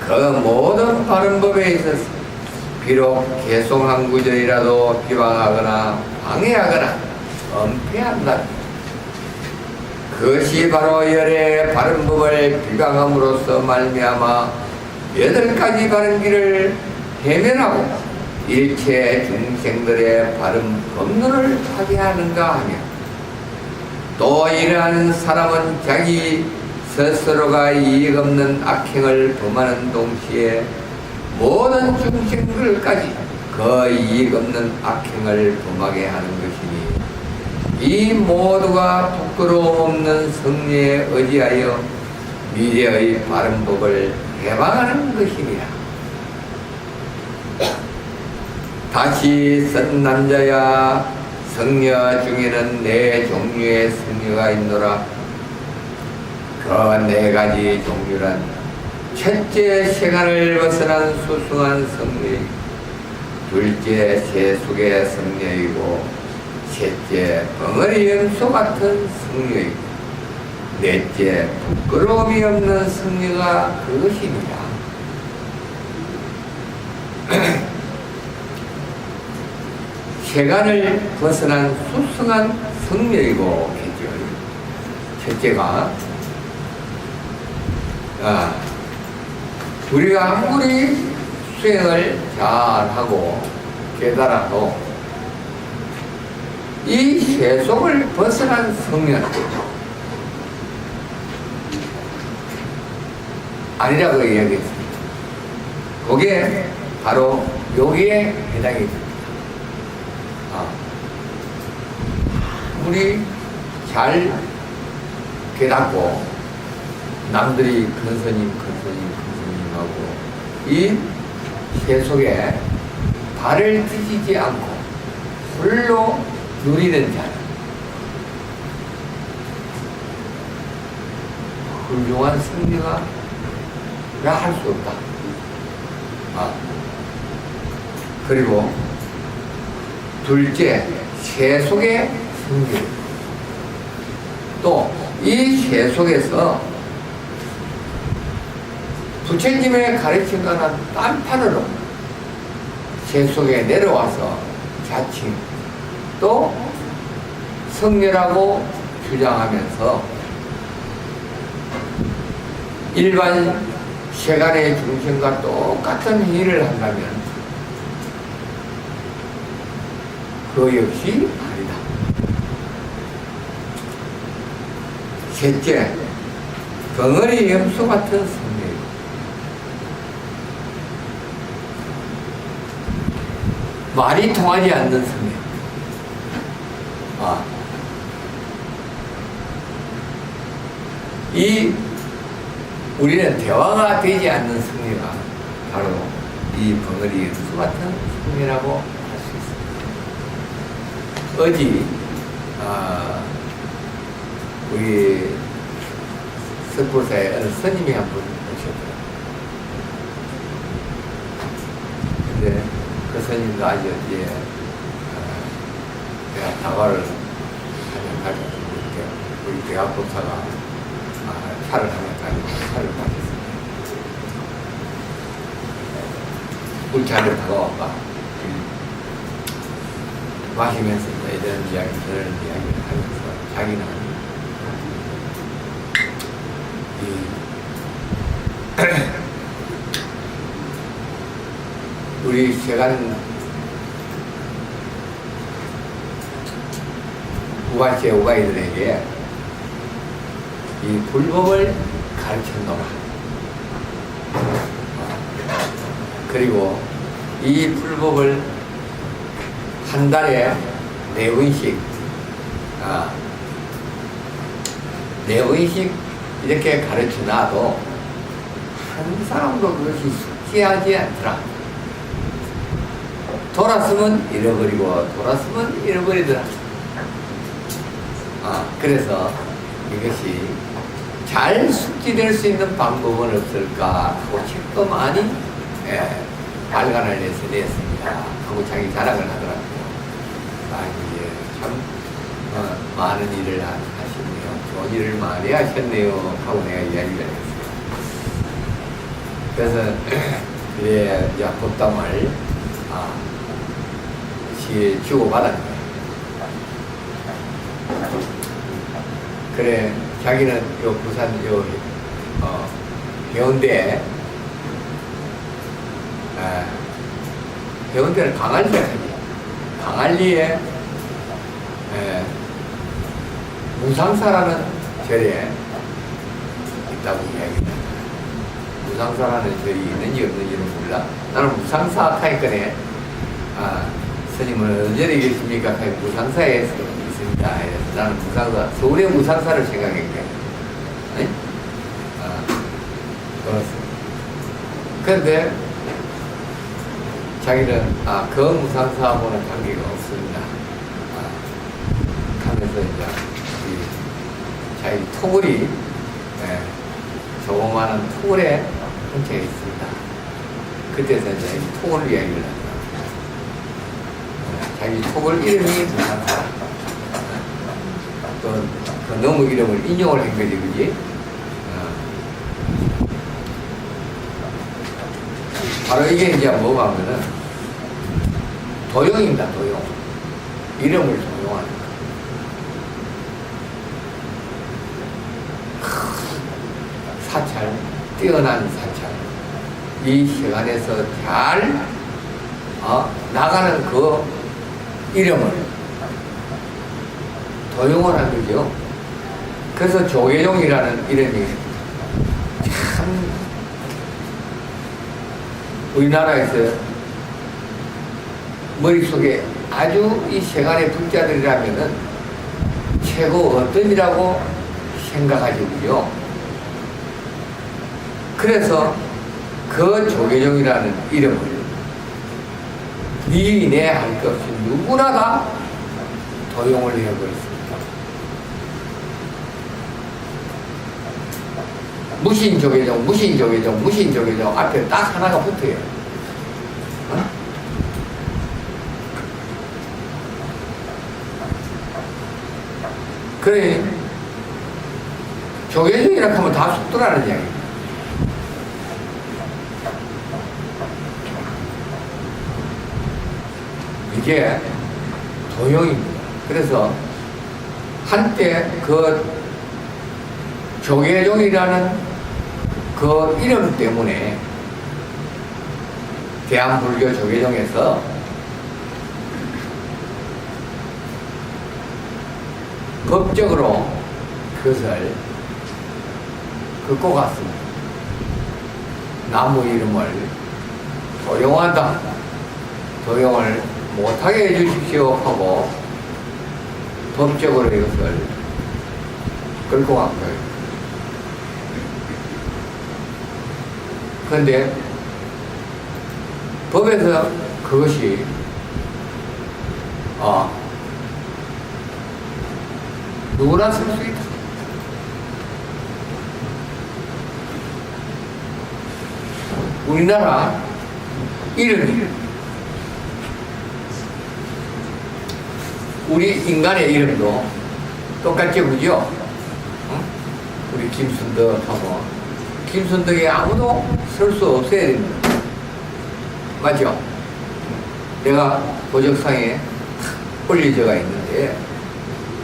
그 모든 바른 법에 있어서 비록 개송한 구절이라도 비방하거나 방해하거나 은폐한다. 그것이 바로 열의 바른 법을 비방함으로써 말미암아 8가지 바른 길을 해면하고 일체 중생들의 바른 법론을 파괴하는가 하며 또 이러한 사람은 자기 스스로가 이익 없는 악행을 범하는 동시에 모든 중생들까지 그 이익 없는 악행을 범하게 하는 것이니 이 모두가 부끄러움 없는 성리에 의지하여 미래의 바른 법을 해방하는 것이니라. 다시 선남자야, 성녀 중에는 4종류의 성녀가 있노라. 그 4가지 종류란 첫째 세간을 벗어난 수승한 성녀이고, 둘째 세속의 성녀이고, 셋째 벙어리 염소 같은 성녀이고, 넷째 부끄러움이 없는 성녀가 그것이니라. 세간을 벗어난 수승한 성녀이고 했죠. 첫째가 우리가 아무리 수행을 잘하고 깨달아도 이 세속을 벗어난 성령 아니라고 이야기했습니다. 그게 바로 여기에 해당이 됩니다. 아무리 잘 깨닫고 남들이 큰 스님 하고 이 세속에 발을 뒤지지 않고 홀로 누리는 자는 훌륭한 승리가 할 수 없다. 그리고 둘째, 세속의 승리. 또 이 세속에서 부처님의 가르침과는 딴판으로 세속에 내려와서 자칭 또 성녀라고 주장하면서 일반 세간의 중생과 똑같은 일을 한다면 그 역시 아니다. 셋째, 벙어리 염소 같은 성녀이고, 말이 통하지 않는 성녀. 우리는 대화가 되지 않는 성녀가 바로 이 벙어리 염소 같은 성녀라고 할 수 있습니다. 어제 우리 석불사에 어느 스님이 한 분 오셨더라고요. 근데 그 스님도 아주 제가 다과를 하면 가지고 우리 대학법사가 차를 하면 가지고 차를 마셨습니다. 우리 차를 다가와봐. 마시면서 이런 이야기, 저런 이야기를 하면서 자기는 우리 세간 우가시의 우가이들에게 이 불법을 가르쳤노라. 그리고 이 불법을 한 달에 4번씩, 4번씩 이렇게 가르쳐 놔도 한 사람도 그것이 숙지하지 않더라. 돌았으면 잃어버리고 돌았으면 잃어버리더라. 그래서 이것이 잘 숙지될 수 있는 방법은 없을까 하고 책도많이 발간을 해서 냈습니다 하고 자기 자랑을 하더라고요. 이게 참 많은 일을 하셨네요. 좋은 일을 많이 하셨네요 하고 내가 이야기를 했어요. 그래서 그래 법담을 주고받았네요. 그래 자기는 요 부산 해운대 해운대는 강안리에 강안리에 무상사라는 절에 있다고 이야기합니다. 무상사라는 절이 있는지 없는지는 몰라. 나는 무상사 하니까네 스님은 언제 계십니까? 무상사에 있습니다. 그래서 나는 무상사, 서울의 무상사를 생각했거든. 네? 그런데 자기는 그 무상사하고는 관계가 없습니다. 하면서 이제 자기 토굴이 조그마한 토굴에 혼자 있습니다. 그때서 이제 토굴 이야기를 합니다. 자기 토굴 이름이 무상사. 또 그 너무 이름을 인용을 한 거지, 그지? 바로 이게 이제 뭐가 하면은 도용입니다, 도용. 이름을 도용하는 거. 사찰, 뛰어난 사찰. 이 시간에서 잘 나가는 그 이름을 도용을 한 거죠. 그래서 조계종이라는 이름이 참 우리나라에서 머릿속에 아주 이 세간의 불자들이라면은 최고 어떤이라고 생각하시고요. 그래서 그 조계종이라는 이름을 네 할 것 없이 누구나 다 도용을 해버렸습니다. 무신조계종, 무신조계종, 무신조계종 앞에 딱 하나가 붙어요. 그래 조계종이라 하면 다 속도라는 이야기입니다. 이게 도용입니다. 그래서 한때 그 조계종이라는 그 이름 때문에 대한불교 조계종에서 법적으로 그것을 긋고 갔습니다. 나무 이름을 도용한다. 도용을 못하게 해주십시오 하고 법적으로 이것을 끌고 간 거예요. 그런데 법에서 그것이 누구나 쓸 수 있다. 우리나라 이름이 우리 인간의 이름도 똑같죠, 그죠? 우리 김순덕하고 김순덕에 아무도 쓸 수 없어야 됩니다. 맞죠? 내가 도적상에 올려져가 있는데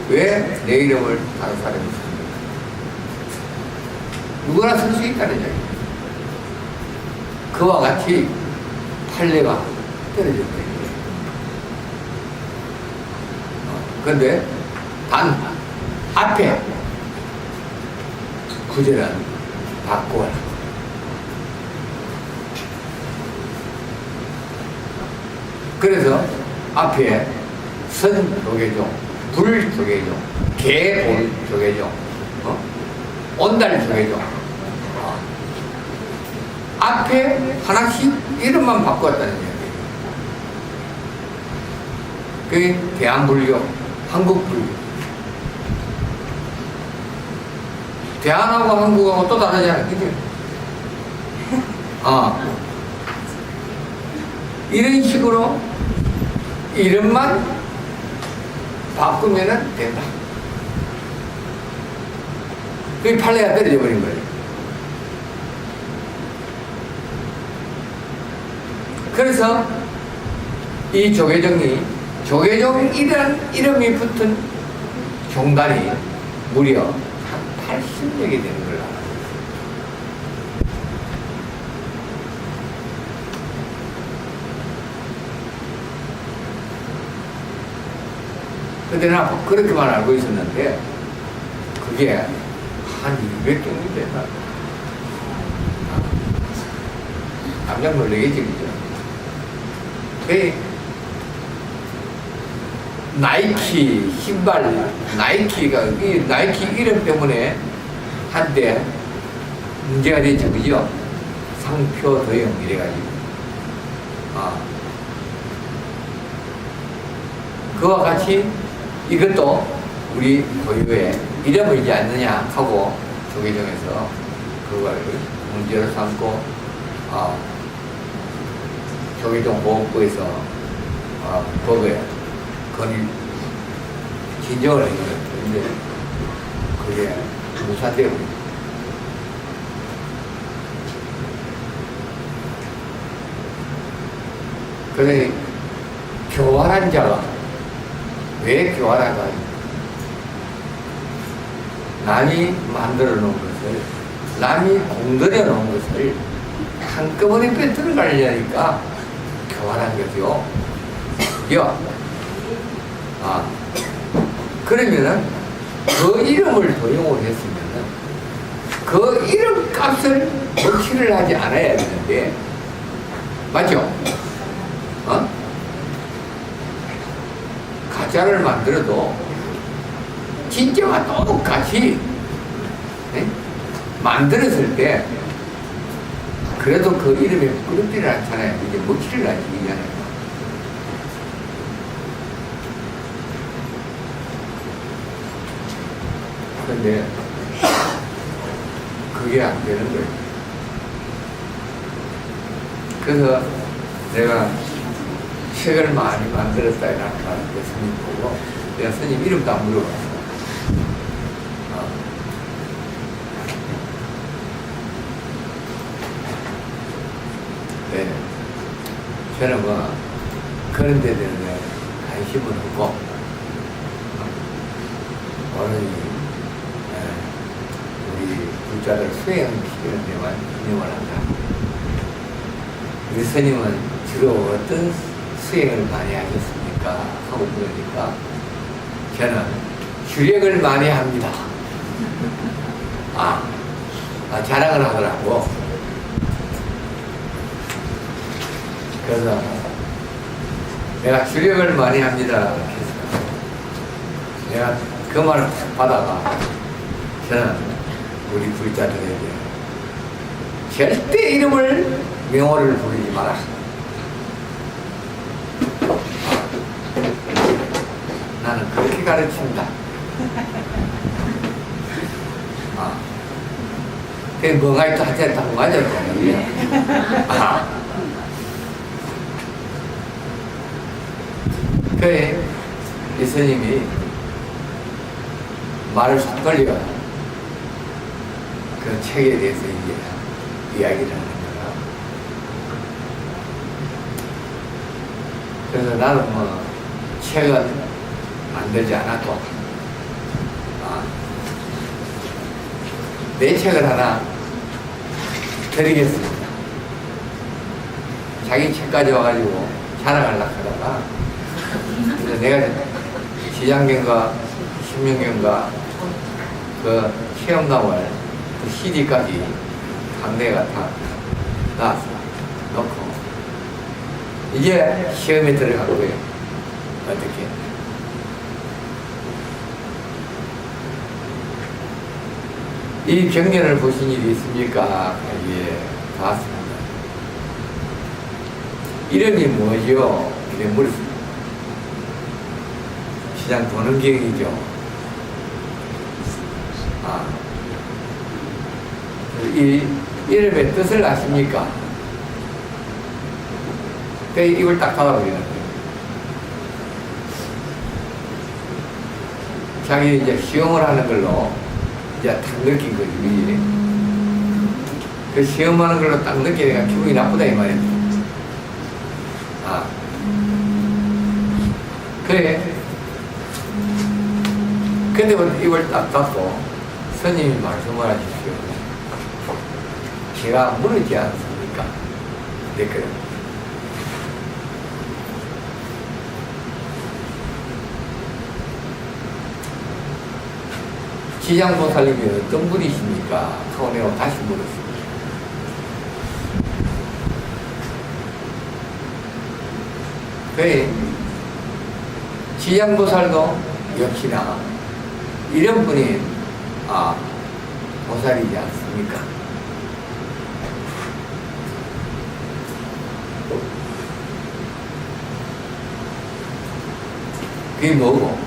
왜 내 이름을 다른 사람이 씁니까? 누구나 쓸 수 있다는 얘기예요. 그와 같이 판례가 떨어져 버린 거예요. 그런데 단 앞에 구절은 바꾸어라. 그래서 앞에 선 조계종, 불 조계종, 개 조계종, 온달 조계종, 앞에 하나씩 이름만 바꿨다는 이야기예요. 그게 대한불교, 한국불교. 대한하고 한국하고 또 다르잖아요. 그죠? 이런 식으로 이름만 바꾸면 된다. 그게 판례가 떨어져 버린 거예요. 그래서 이 조계종이라는 이름이 붙은 종단이 무려 한 80명이 되는 걸 알아요. 그때는 그렇게만 알고 있었는데 그게 한 200종이 됐다. 깜짝 놀라겠지, 그죠? 나이키 신발, 나이키 이름 때문에 한때 문제가 됐죠, 그죠? 상표 도용 이래가지고. 그와 같이 이것도 우리 고유의 이름을 이지 않느냐 하고 조계종에서 그걸 문제로 삼고 조계종 보호부에서 법에 건의 진정을 했거든요. 근데 그게 무산되고 그래 교활한 자가 왜 교활하다? 남이 만들어 놓은 것을, 남이 공들여 놓은 것을 한꺼번에 뺏들어 가려니까 교활한 거죠. 그러면은 그 이름을 도용을 했으면은 그 이름 값을 조치를 하지 않아야 되는데, 맞죠? 가짜를 만들어도 진짜와 똑같이 만들었을 때 그래도 그 이름에 부끄럽지를 않잖아요. 이제 먹지를 않잖아요. 그런데 그게 안 되는 거예요. 그래서 내가 책을 많이 만들었다 이라는 말을 스님 보고 내가 스님 이름도 안 물어봤어. 네. 저는 뭐 그런 데 대한 관심은 없고 어른이 우리 불자를 수행시키는 데만 기념을 한다. 우리 스님은 주로 어떤 수행을 많이 하셨습니까? 하고 물으니까 저는 주력을 많이 합니다. 자랑을 하더라고. 그래서 내가 주력을 많이 합니다. 그래서 내가 그 말을 받아가 저는 우리 불자들에게 절대 이름을 명호를 부르지 마라. 나는 그렇게 가르친다. 그게 뭐가 있다 하자 다 맞았거든요. 그래, 이 스님이 말을 쏙 돌려 그 책에 대해서 이제 이야기를 하는 거야. 그래서 나는 뭐 책은 만들지 않아도 내 책을 하나 드리겠습니다. 자기 책 가져와가지고 자랑하려고 하다가 그래서 내가 시장경과 신명경과 그 체험담을 그 CD까지 강내가 다 나왔어. 놓고 이제 시험에 들어가고요. 어떻게? 이 경련을 보신 일이 있습니까? 예, 봤습니다. 이름이 뭐죠? 이래 물었습니다. 시장 도는 경이죠. 이 이름의 뜻을 아십니까? 그 입을 딱 닫아버리는 거예요. 자기 이제 시험을 하는 걸로 이제 딱 느낀 거지. 그 시험하는 걸로 딱 느끼니까 기분이 나쁘다 이 말이야. 그래. 근데 입을 딱 닫고 스님이 말씀을 하십시오. 제가 모르지 않습니까? 네, 그래. 지장보살님이 어떤 분이십니까? 하고 내가 다시 물었습니다. 왜? 지장보살도 역시나 이런 분이 보살이지 않습니까? 그게 뭐고?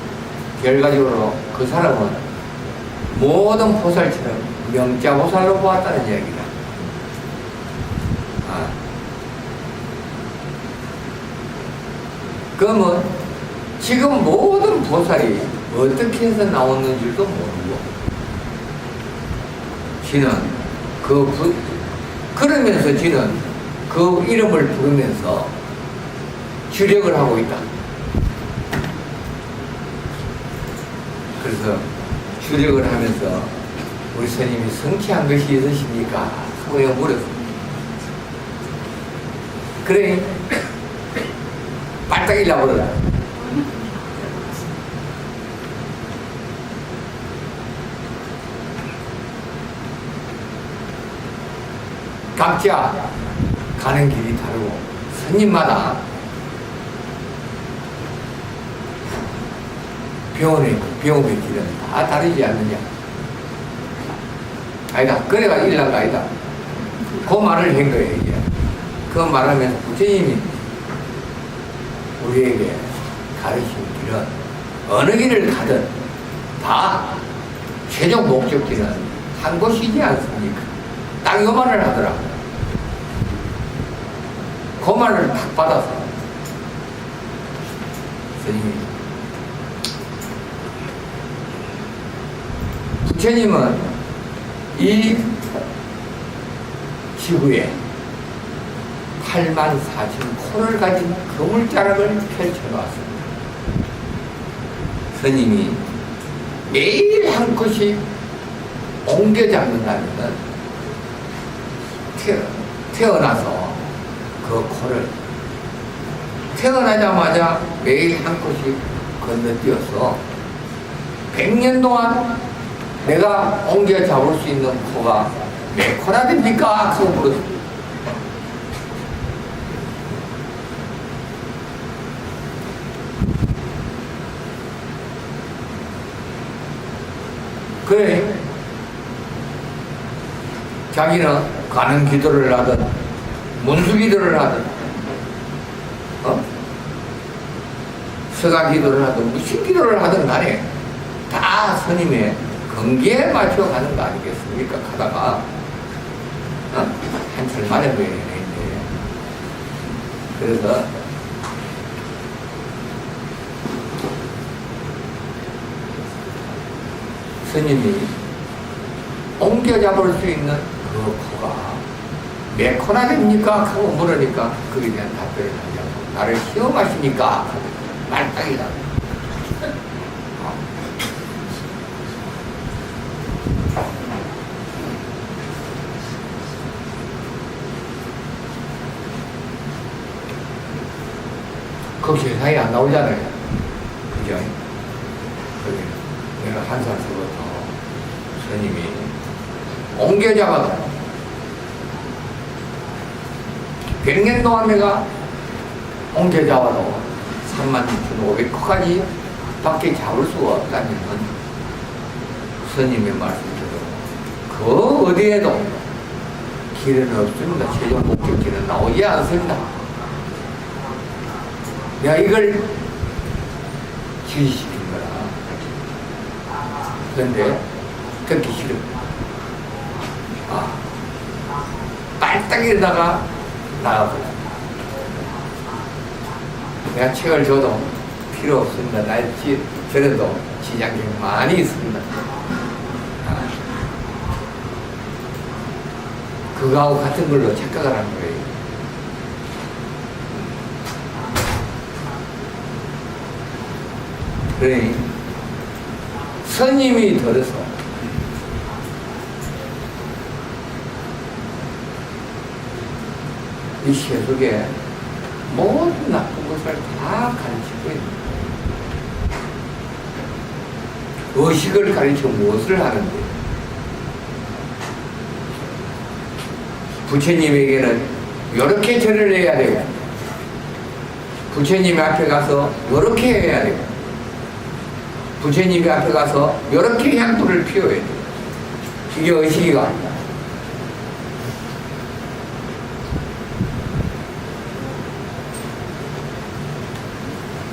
결과적으로 그 사람은 모든 보살처럼 명자보살로 보았다는 이야기다. 그러면 지금 모든 보살이 어떻게 해서 나왔는지도 모르고 지는 그러면서 지는 그 이름을 부르면서 주력을 하고 있다. 그래서 주력을 하면서 우리 스님이 성취한 것이 있으십니까? 하고 내가 물었습니다. 그래 빨딱 일나버려라. 각자 가는 길이 다르고 스님마다 병원의 길은 다 다르지 않느냐? 아니다. 그래가 일난 거 아니다. 그 말을 한 거예요, 이게. 그 말하면서 부처님이 우리에게 가르친 길은 어느 길을 가든 다 최종 목적지는 한 곳이지 않습니까? 딱 이 말을 하더라고요. 그 말을 딱 받아서 스님이 부처님은 이 지구에 84,000코를 가진 그물자락을 펼쳐놓았습니다. 스님이 매일 한 컷씩 옮겨 잡는다면 태어나서 그 코를 태어나자마자 매일 한 컷씩 건너뛰어서 100년 동안 내가 옮겨 잡을 수 있는 코가 몇 코나 됩니까? 하고 물었습니다. 그래 자기는 가는 기도를 하든 문수 기도를 하든 서가 기도를 하든 무슨 기도를 하든 간에 다 스님의 경계에 맞춰 가는 거 아니겠습니까? 가다가 한철 만에 보이네. 그래서 스님이 옮겨 잡을 수 있는 그 코가 몇 코나 됩니까? 하고 물으니까 그에 대한 답변을 하지 않고 나를 시험하십니까? 말딱이다. 세상에 안 나오잖아요. 그죠? 그게 내가 한 살서부터 스님이 옮겨 잡아도 100년 동안 내가 옮겨 잡아도 36,500호까지 밖에 잡을 수가 없다면 스님의 말씀대로 그 어디에도 길은 없습니다. 최종 목적지는 나오지 않습니다. 내가 이걸 지시킨 거라. 그런데 듣기 싫어. 빨딱 이러다가 나가버려. 내가 책을 줘도 필요 없습니다. 저래도 지장이 많이 있습니다. 그거하고 같은 걸로 착각을 하는 거예요. 그러니 스님이 들어서 이 세속에 모든 나쁜 것을 다 가르치고 있는 거예요. 의식을 가르쳐 무엇을 하는데? 부처님에게는 이렇게 절을 해야 되고, 부처님 앞에 가서 이렇게 해야 되고, 부처님 앞에 가서 이렇게 향불을 피워야 돼요. 이게 의식이가 아니다.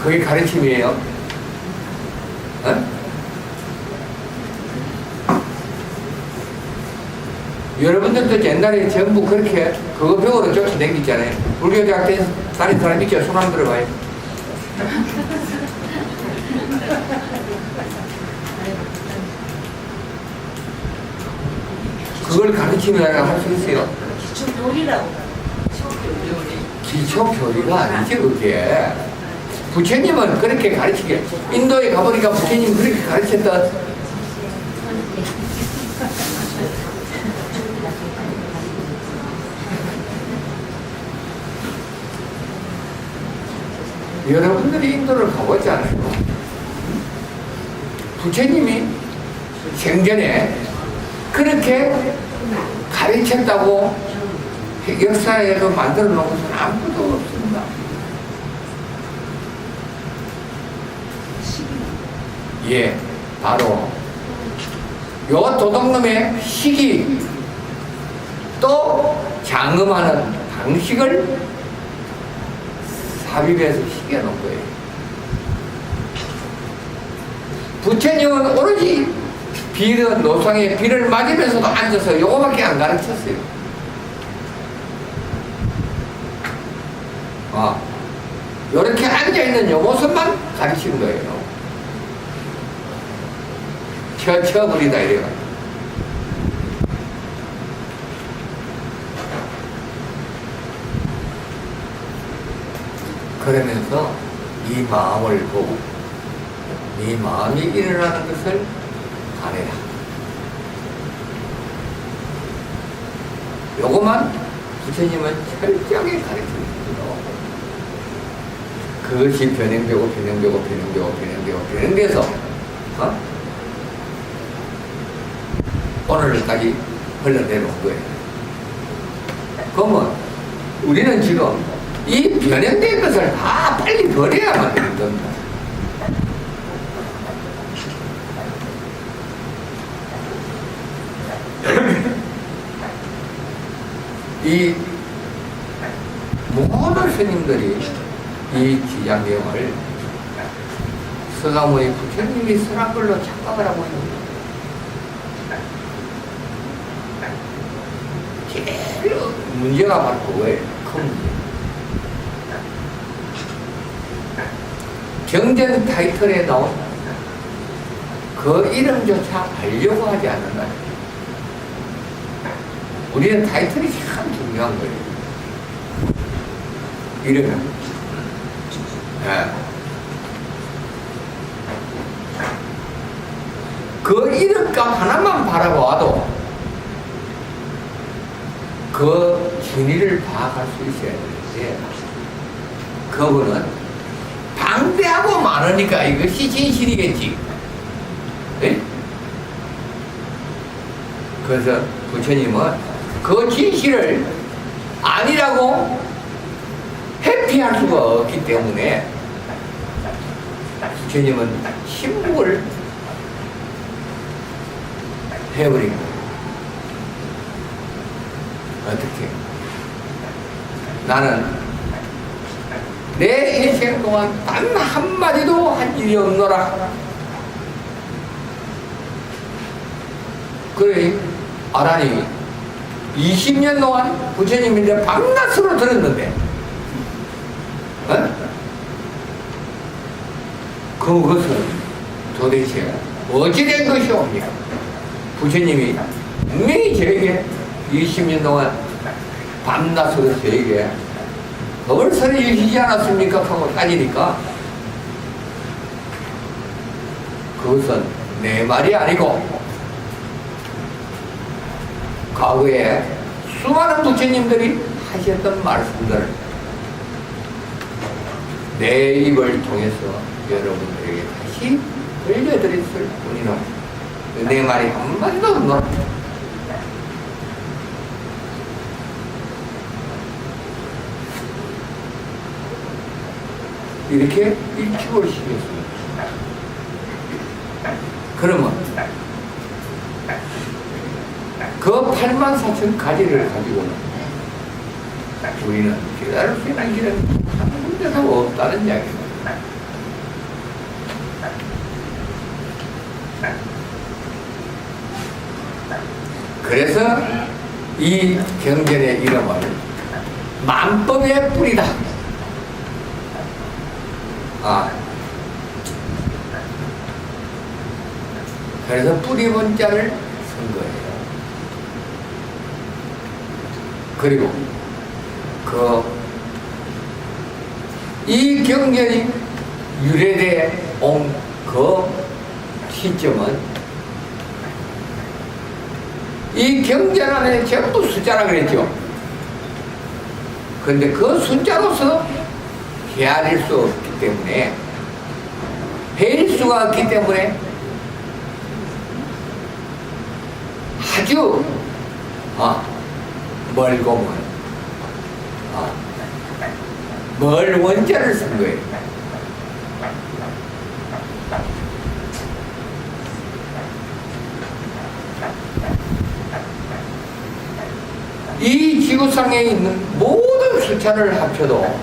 그게 가르침이에요. 어? 여러분들도 옛날에 전부 그렇게 그거 배우러 쫓아다녔잖아요. 불교대학 때 다른 사람 있죠? 손 한번 들어봐요. 그걸 가르치면 할 수 있어요. 기초교리라고. 기초교리가 아니지 그게. 부처님은 그렇게 가르치게. 인도에 가보니까 부처님이 그렇게 가르쳤다. 여러분들이 인도를 가보잖아요. 부처님이 생전에 그렇게 가르쳤다고 역사에도 만들어 놓은 것은 아무것도 없습니다. 예, 바로 요 도둑놈의 시기 또 장음하는 방식을 삽입해서 시켜놓은 거예요. 부처님은 오로지 비를, 노상에 비를 맞으면서도 앉아서 요거밖에 안 가르쳤어요. 요렇게 앉아있는 요 모습만 가르친 거예요. 쳐버리다 이래가지고. 그러면서 이 마음을 보고 네 마음이 일어나는 것을 가래라. 요것만 부처님은 철저하게 가르쳐줍니다. 그것이 변형되어서 오늘까지 흘러내려온 거예요. 그러면 우리는 지금 이 변형된 것을 다 빨리 버려야만 되는 겁니다. 이 모든 스님들이 이 지장경을 서가모니 부처님이 설한 걸로 착각을 하고 있는 거예요. 제일 문제가 바로 그거예요. 큰 문제. 경전 타이틀에 나온 그 이름조차 알려고 하지 않는다. 우리는 타이틀이 참 중요한 거예요. 이름은. 네. 그 이름값 하나만 바라봐도 그 진리를 파악할 수 있어야 되는데, 그분은 방대하고 많으니까 이것이 진실이겠지. 네? 그래서 부처님은 그 진실을 아니라고 회피할 수가 없기 때문에 부처님은 침묵을 해버린 거예요. 어떻게? 나는 내 인생 동안 단 한마디도 한 일이 없노라. 그래, 아라니 20년 동안 부처님인데 밤낮으로 들었는데, 어? 그것은 도대체 어찌된 것이옵니까? 부처님이 분명히 저에게 20년 동안 밤낮으로 저에게 법을 설해 주시지 않았습니까? 하고 따지니까 그것은 내 말이 아니고 과거에 수많은 부처님들이 하셨던 말씀들을 내 입을 통해서 여러분들에게 다시 들려드렸을 뿐이라 내 말이 한마디도 없노라. 이렇게 일축을 시켰습니다. 그러면 그 84,000 가지를 가지고는 우리는 깨달을 수 있는 길은 한 군데도 없다는 이야기입니다. 그래서 이 경전의 이름을 만법의 뿌리다. 그래서 뿌리 문자를 쓴 거예요. 그리고 이 경전이 유래돼 온 그 시점은 이 경전 안에 전부 숫자라 그랬죠. 근데 그 숫자로서 헤아릴 수 없기 때문에, 헤아릴 수가 없기 때문에 아주 멀고 멀 원자를 쓴 거예요. 이 지구상에 있는 모든 숫자를 합쳐도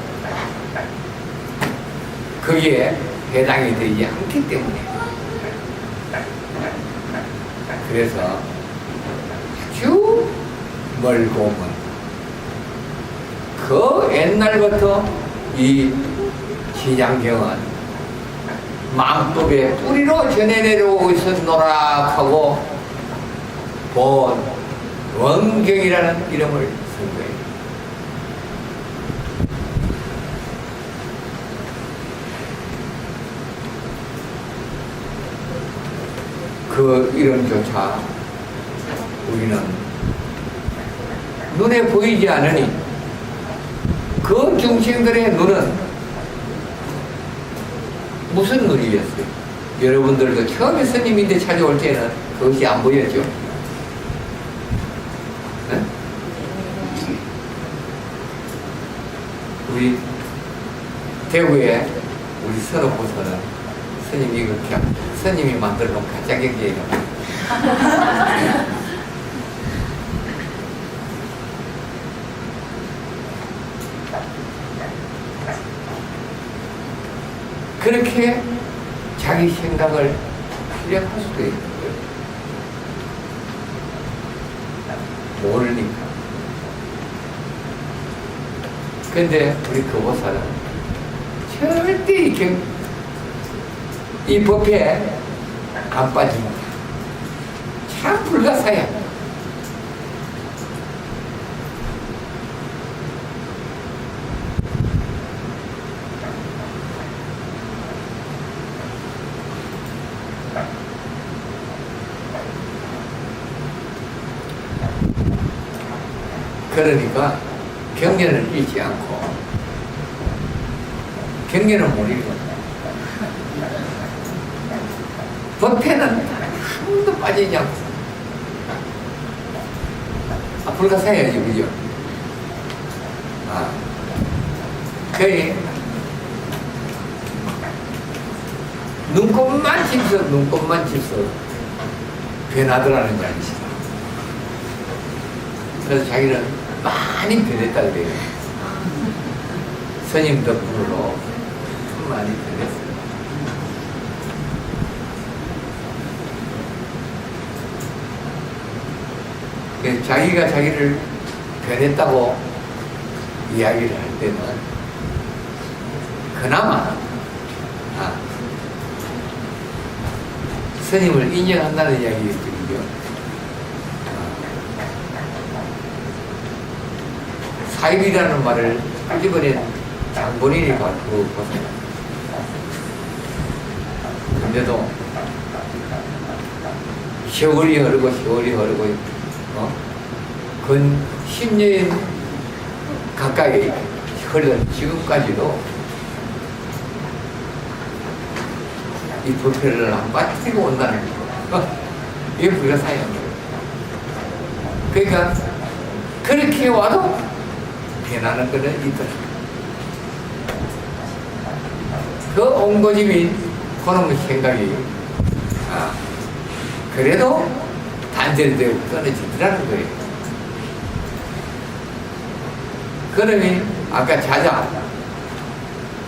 거기에 해당이 되지 않기 때문에, 그래서 아주 멀고 먼 그 옛날부터 이 시장경은 만법의 뿌리로 전해 내려오고 있었노라 하고 본 원경이라는 이름을 쓴 거예요. 그 이름조차 우리는 눈에 보이지 않으니 그 중생들의 눈은 무슨 눈이었어요? 여러분들도 처음에 스님인데 찾아올 때는 그것이 안 보였죠? 네? 우리 대구에 우리 선업보서는 스님이 그렇게 스님이 만들어 놓은 가짜 경제예요. 그렇게 자기 생각을 실력할 수도 있는 거예요. 모르니까. 근데 우리 교보사는 절대 이 법에 안 빠집니다. 참 불가사야. 그러니까 경전을 읽지 않고 경전을 못 읽어. 법회는 한 번도 빠지지 않고 불가사해야지, 그죠? 거의 눈곱만 칩서 변하더라는 게 아니시다. 그래서 자기는 많이 변했다 그래요. 스님 덕분으로 참 많이 변했어요. 그래서 자기가 자기를 변했다고 이야기를 할 때는 그나마 스님을 인정한다는 이야기겠죠. 사입이라는 말을 끄집어낸 장본인이 가지고 보세요. 근데도 세월이 흐르고 근 10년 가까이 흐르던 지금까지도 이 불편을 안 빠뜨리고 온다는 거. 이게 불가사의한 거예요. 그러니까 그렇게 와도 변하는 거는 있더라. 그 옹고집인 그놈의 생각이 그래도 단절이 되고 끊어지더라는 거예요. 그러니 아까 자자,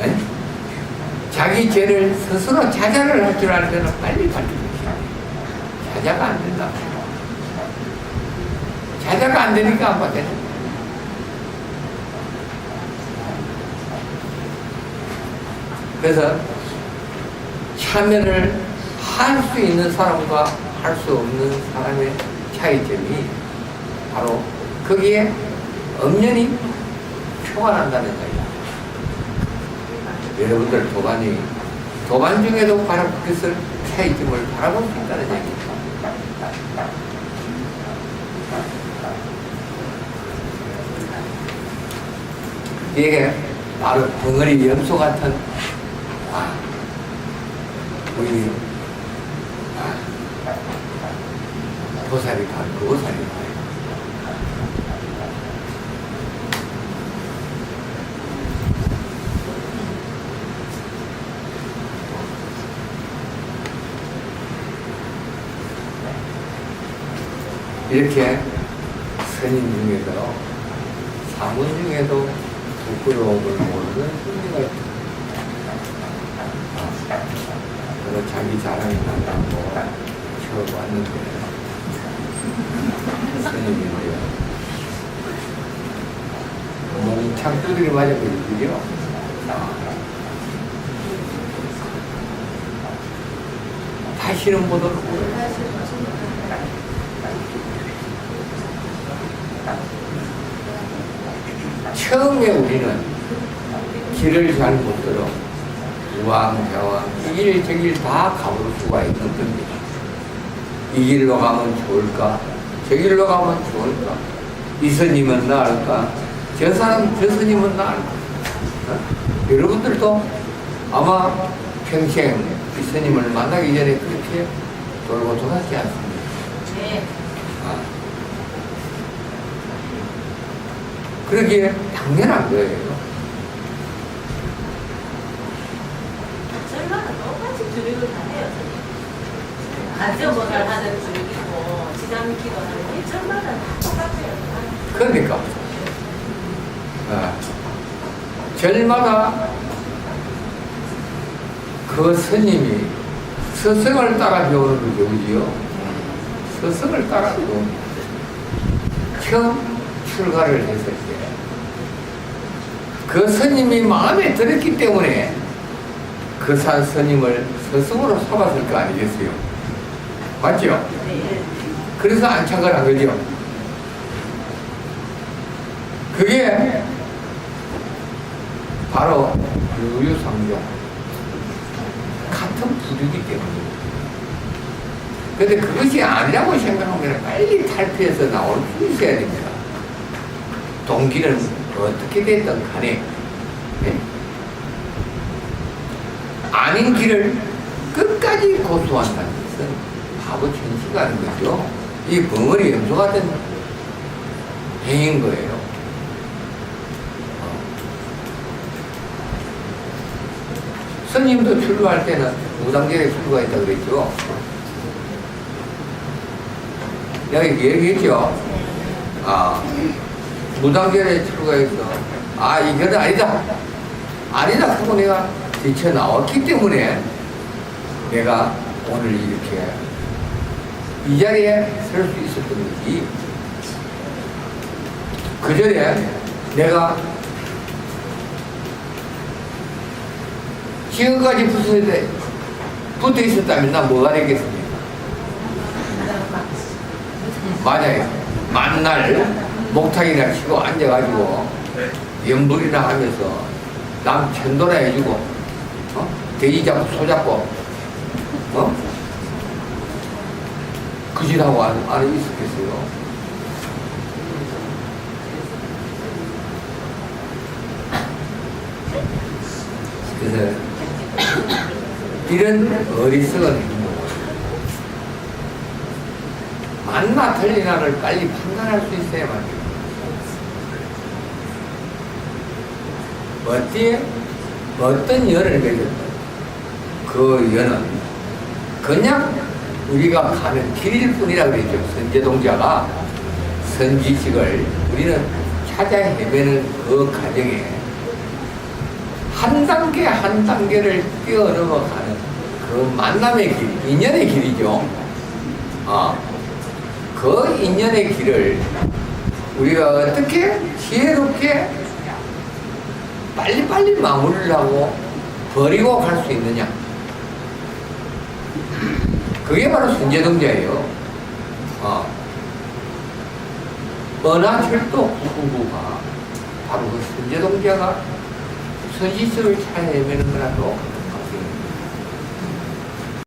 네? 자기 죄를 스스로 자자를 할 줄 아는 데는 빨리 가르쳐주시오. 자자가 안 된다. 자자가 안 되니까 안 받아요. 그래서 참여를 할 수 있는 사람과 할 수 없는 사람의 차이점이 바로 거기에 엄연히 표현한다는 거예요. 여러분들 도반 중에도 바로 그것을 차이점을 바라볼 수 있다는 얘기입니다. 이게 바로 덩어리 염소 같은 우리 보살이 바로 그 보살이 바로 이렇게 스님 중에도 사문 중에도 부끄러움을 모르는 스님가 있다. 그래서 자기 자랑이 난다고 처음 왔는데 스님인데요. 몽창 두드려 맞아버리죠. 다시는 못 오는 거예요. 처음에 우리는 길을 잘 못 들어 우왕좌왕 이 길 저 길 다 가볼 수가 있는 겁니다. 이 길로 가면 좋을까? 저 길로 가면 좋을까? 이 스님은 나을까? 저 스님은 나을까? 여러분들도 아마 평생 이 스님을 만나기 전에 그렇게 돌고 돌았지 않습니까? 네. 그러기에 당연한 거예요. 절반은 똑같이 주력을 다해요. 안전보살 하는 주력이고 지장기도 하는 게 절반은 다 똑같아요. 그러니까 절마다 그 스님이 스승을 따라 배우는 거죠, 그지요? 스승을 따라 배우는 처음 출가를 했을 때 그 스님이 마음에 들었기 때문에 그 스님을 스승으로 삼았을 거 아니겠어요? 맞죠? 그래서 안착을 한 거죠. 그게 바로 유유상종 같은 부류이기 때문입니다. 그런데 그것이 아니라고 생각하면 빨리 탈피해서 나올 수 있어야 됩니다. 동기는 어떻게 됐든 간에 아닌 길을 끝까지 고수한다는 것은 바보 천시가 하는 거죠. 이 벙어리 염소 같은 행인 거예요. 스님도 출루할 때는 무당절에 출루했다고 그랬죠. 내가 얘기했죠. 무당절에 출루했어. 이거는 아니다. 아니다 하고 내가 뛰쳐나왔기 때문에 내가 오늘 이렇게 이 자리에 설 수 있었던 거지. 그 전에 내가 지금까지 붙어 있었다면 나 뭐가 되겠습니까? 맞아요. 만날 목탁이나 치고 앉아가지고 연불이나 하면서 남 천도나 해주고 돼지 잡고 소 잡고 그 짓하고 안 있었겠어요. 그래서 이런 어리석은 행동, 맞나 틀리나를 빨리 판단할 수 있어야 말이에요. 어디에 어떤 연을 맺었다. 그 연은 그냥 우리가 가는 길일 뿐이라고 그랬죠. 선제동자가 선지식을 우리는 찾아 헤매는 그 과정에 한 단계 한 단계를 뛰어넘어가는 그 만남의 길, 인연의 길이죠. 그 인연의 길을 우리가 어떻게 지혜롭게 빨리빨리 마무리를 하고 버리고 갈 수 있느냐. 그게 바로 선제동자예요. 은하철도 999가 바로 그 선제동자가 선지식을 찾아 헤매는 거라도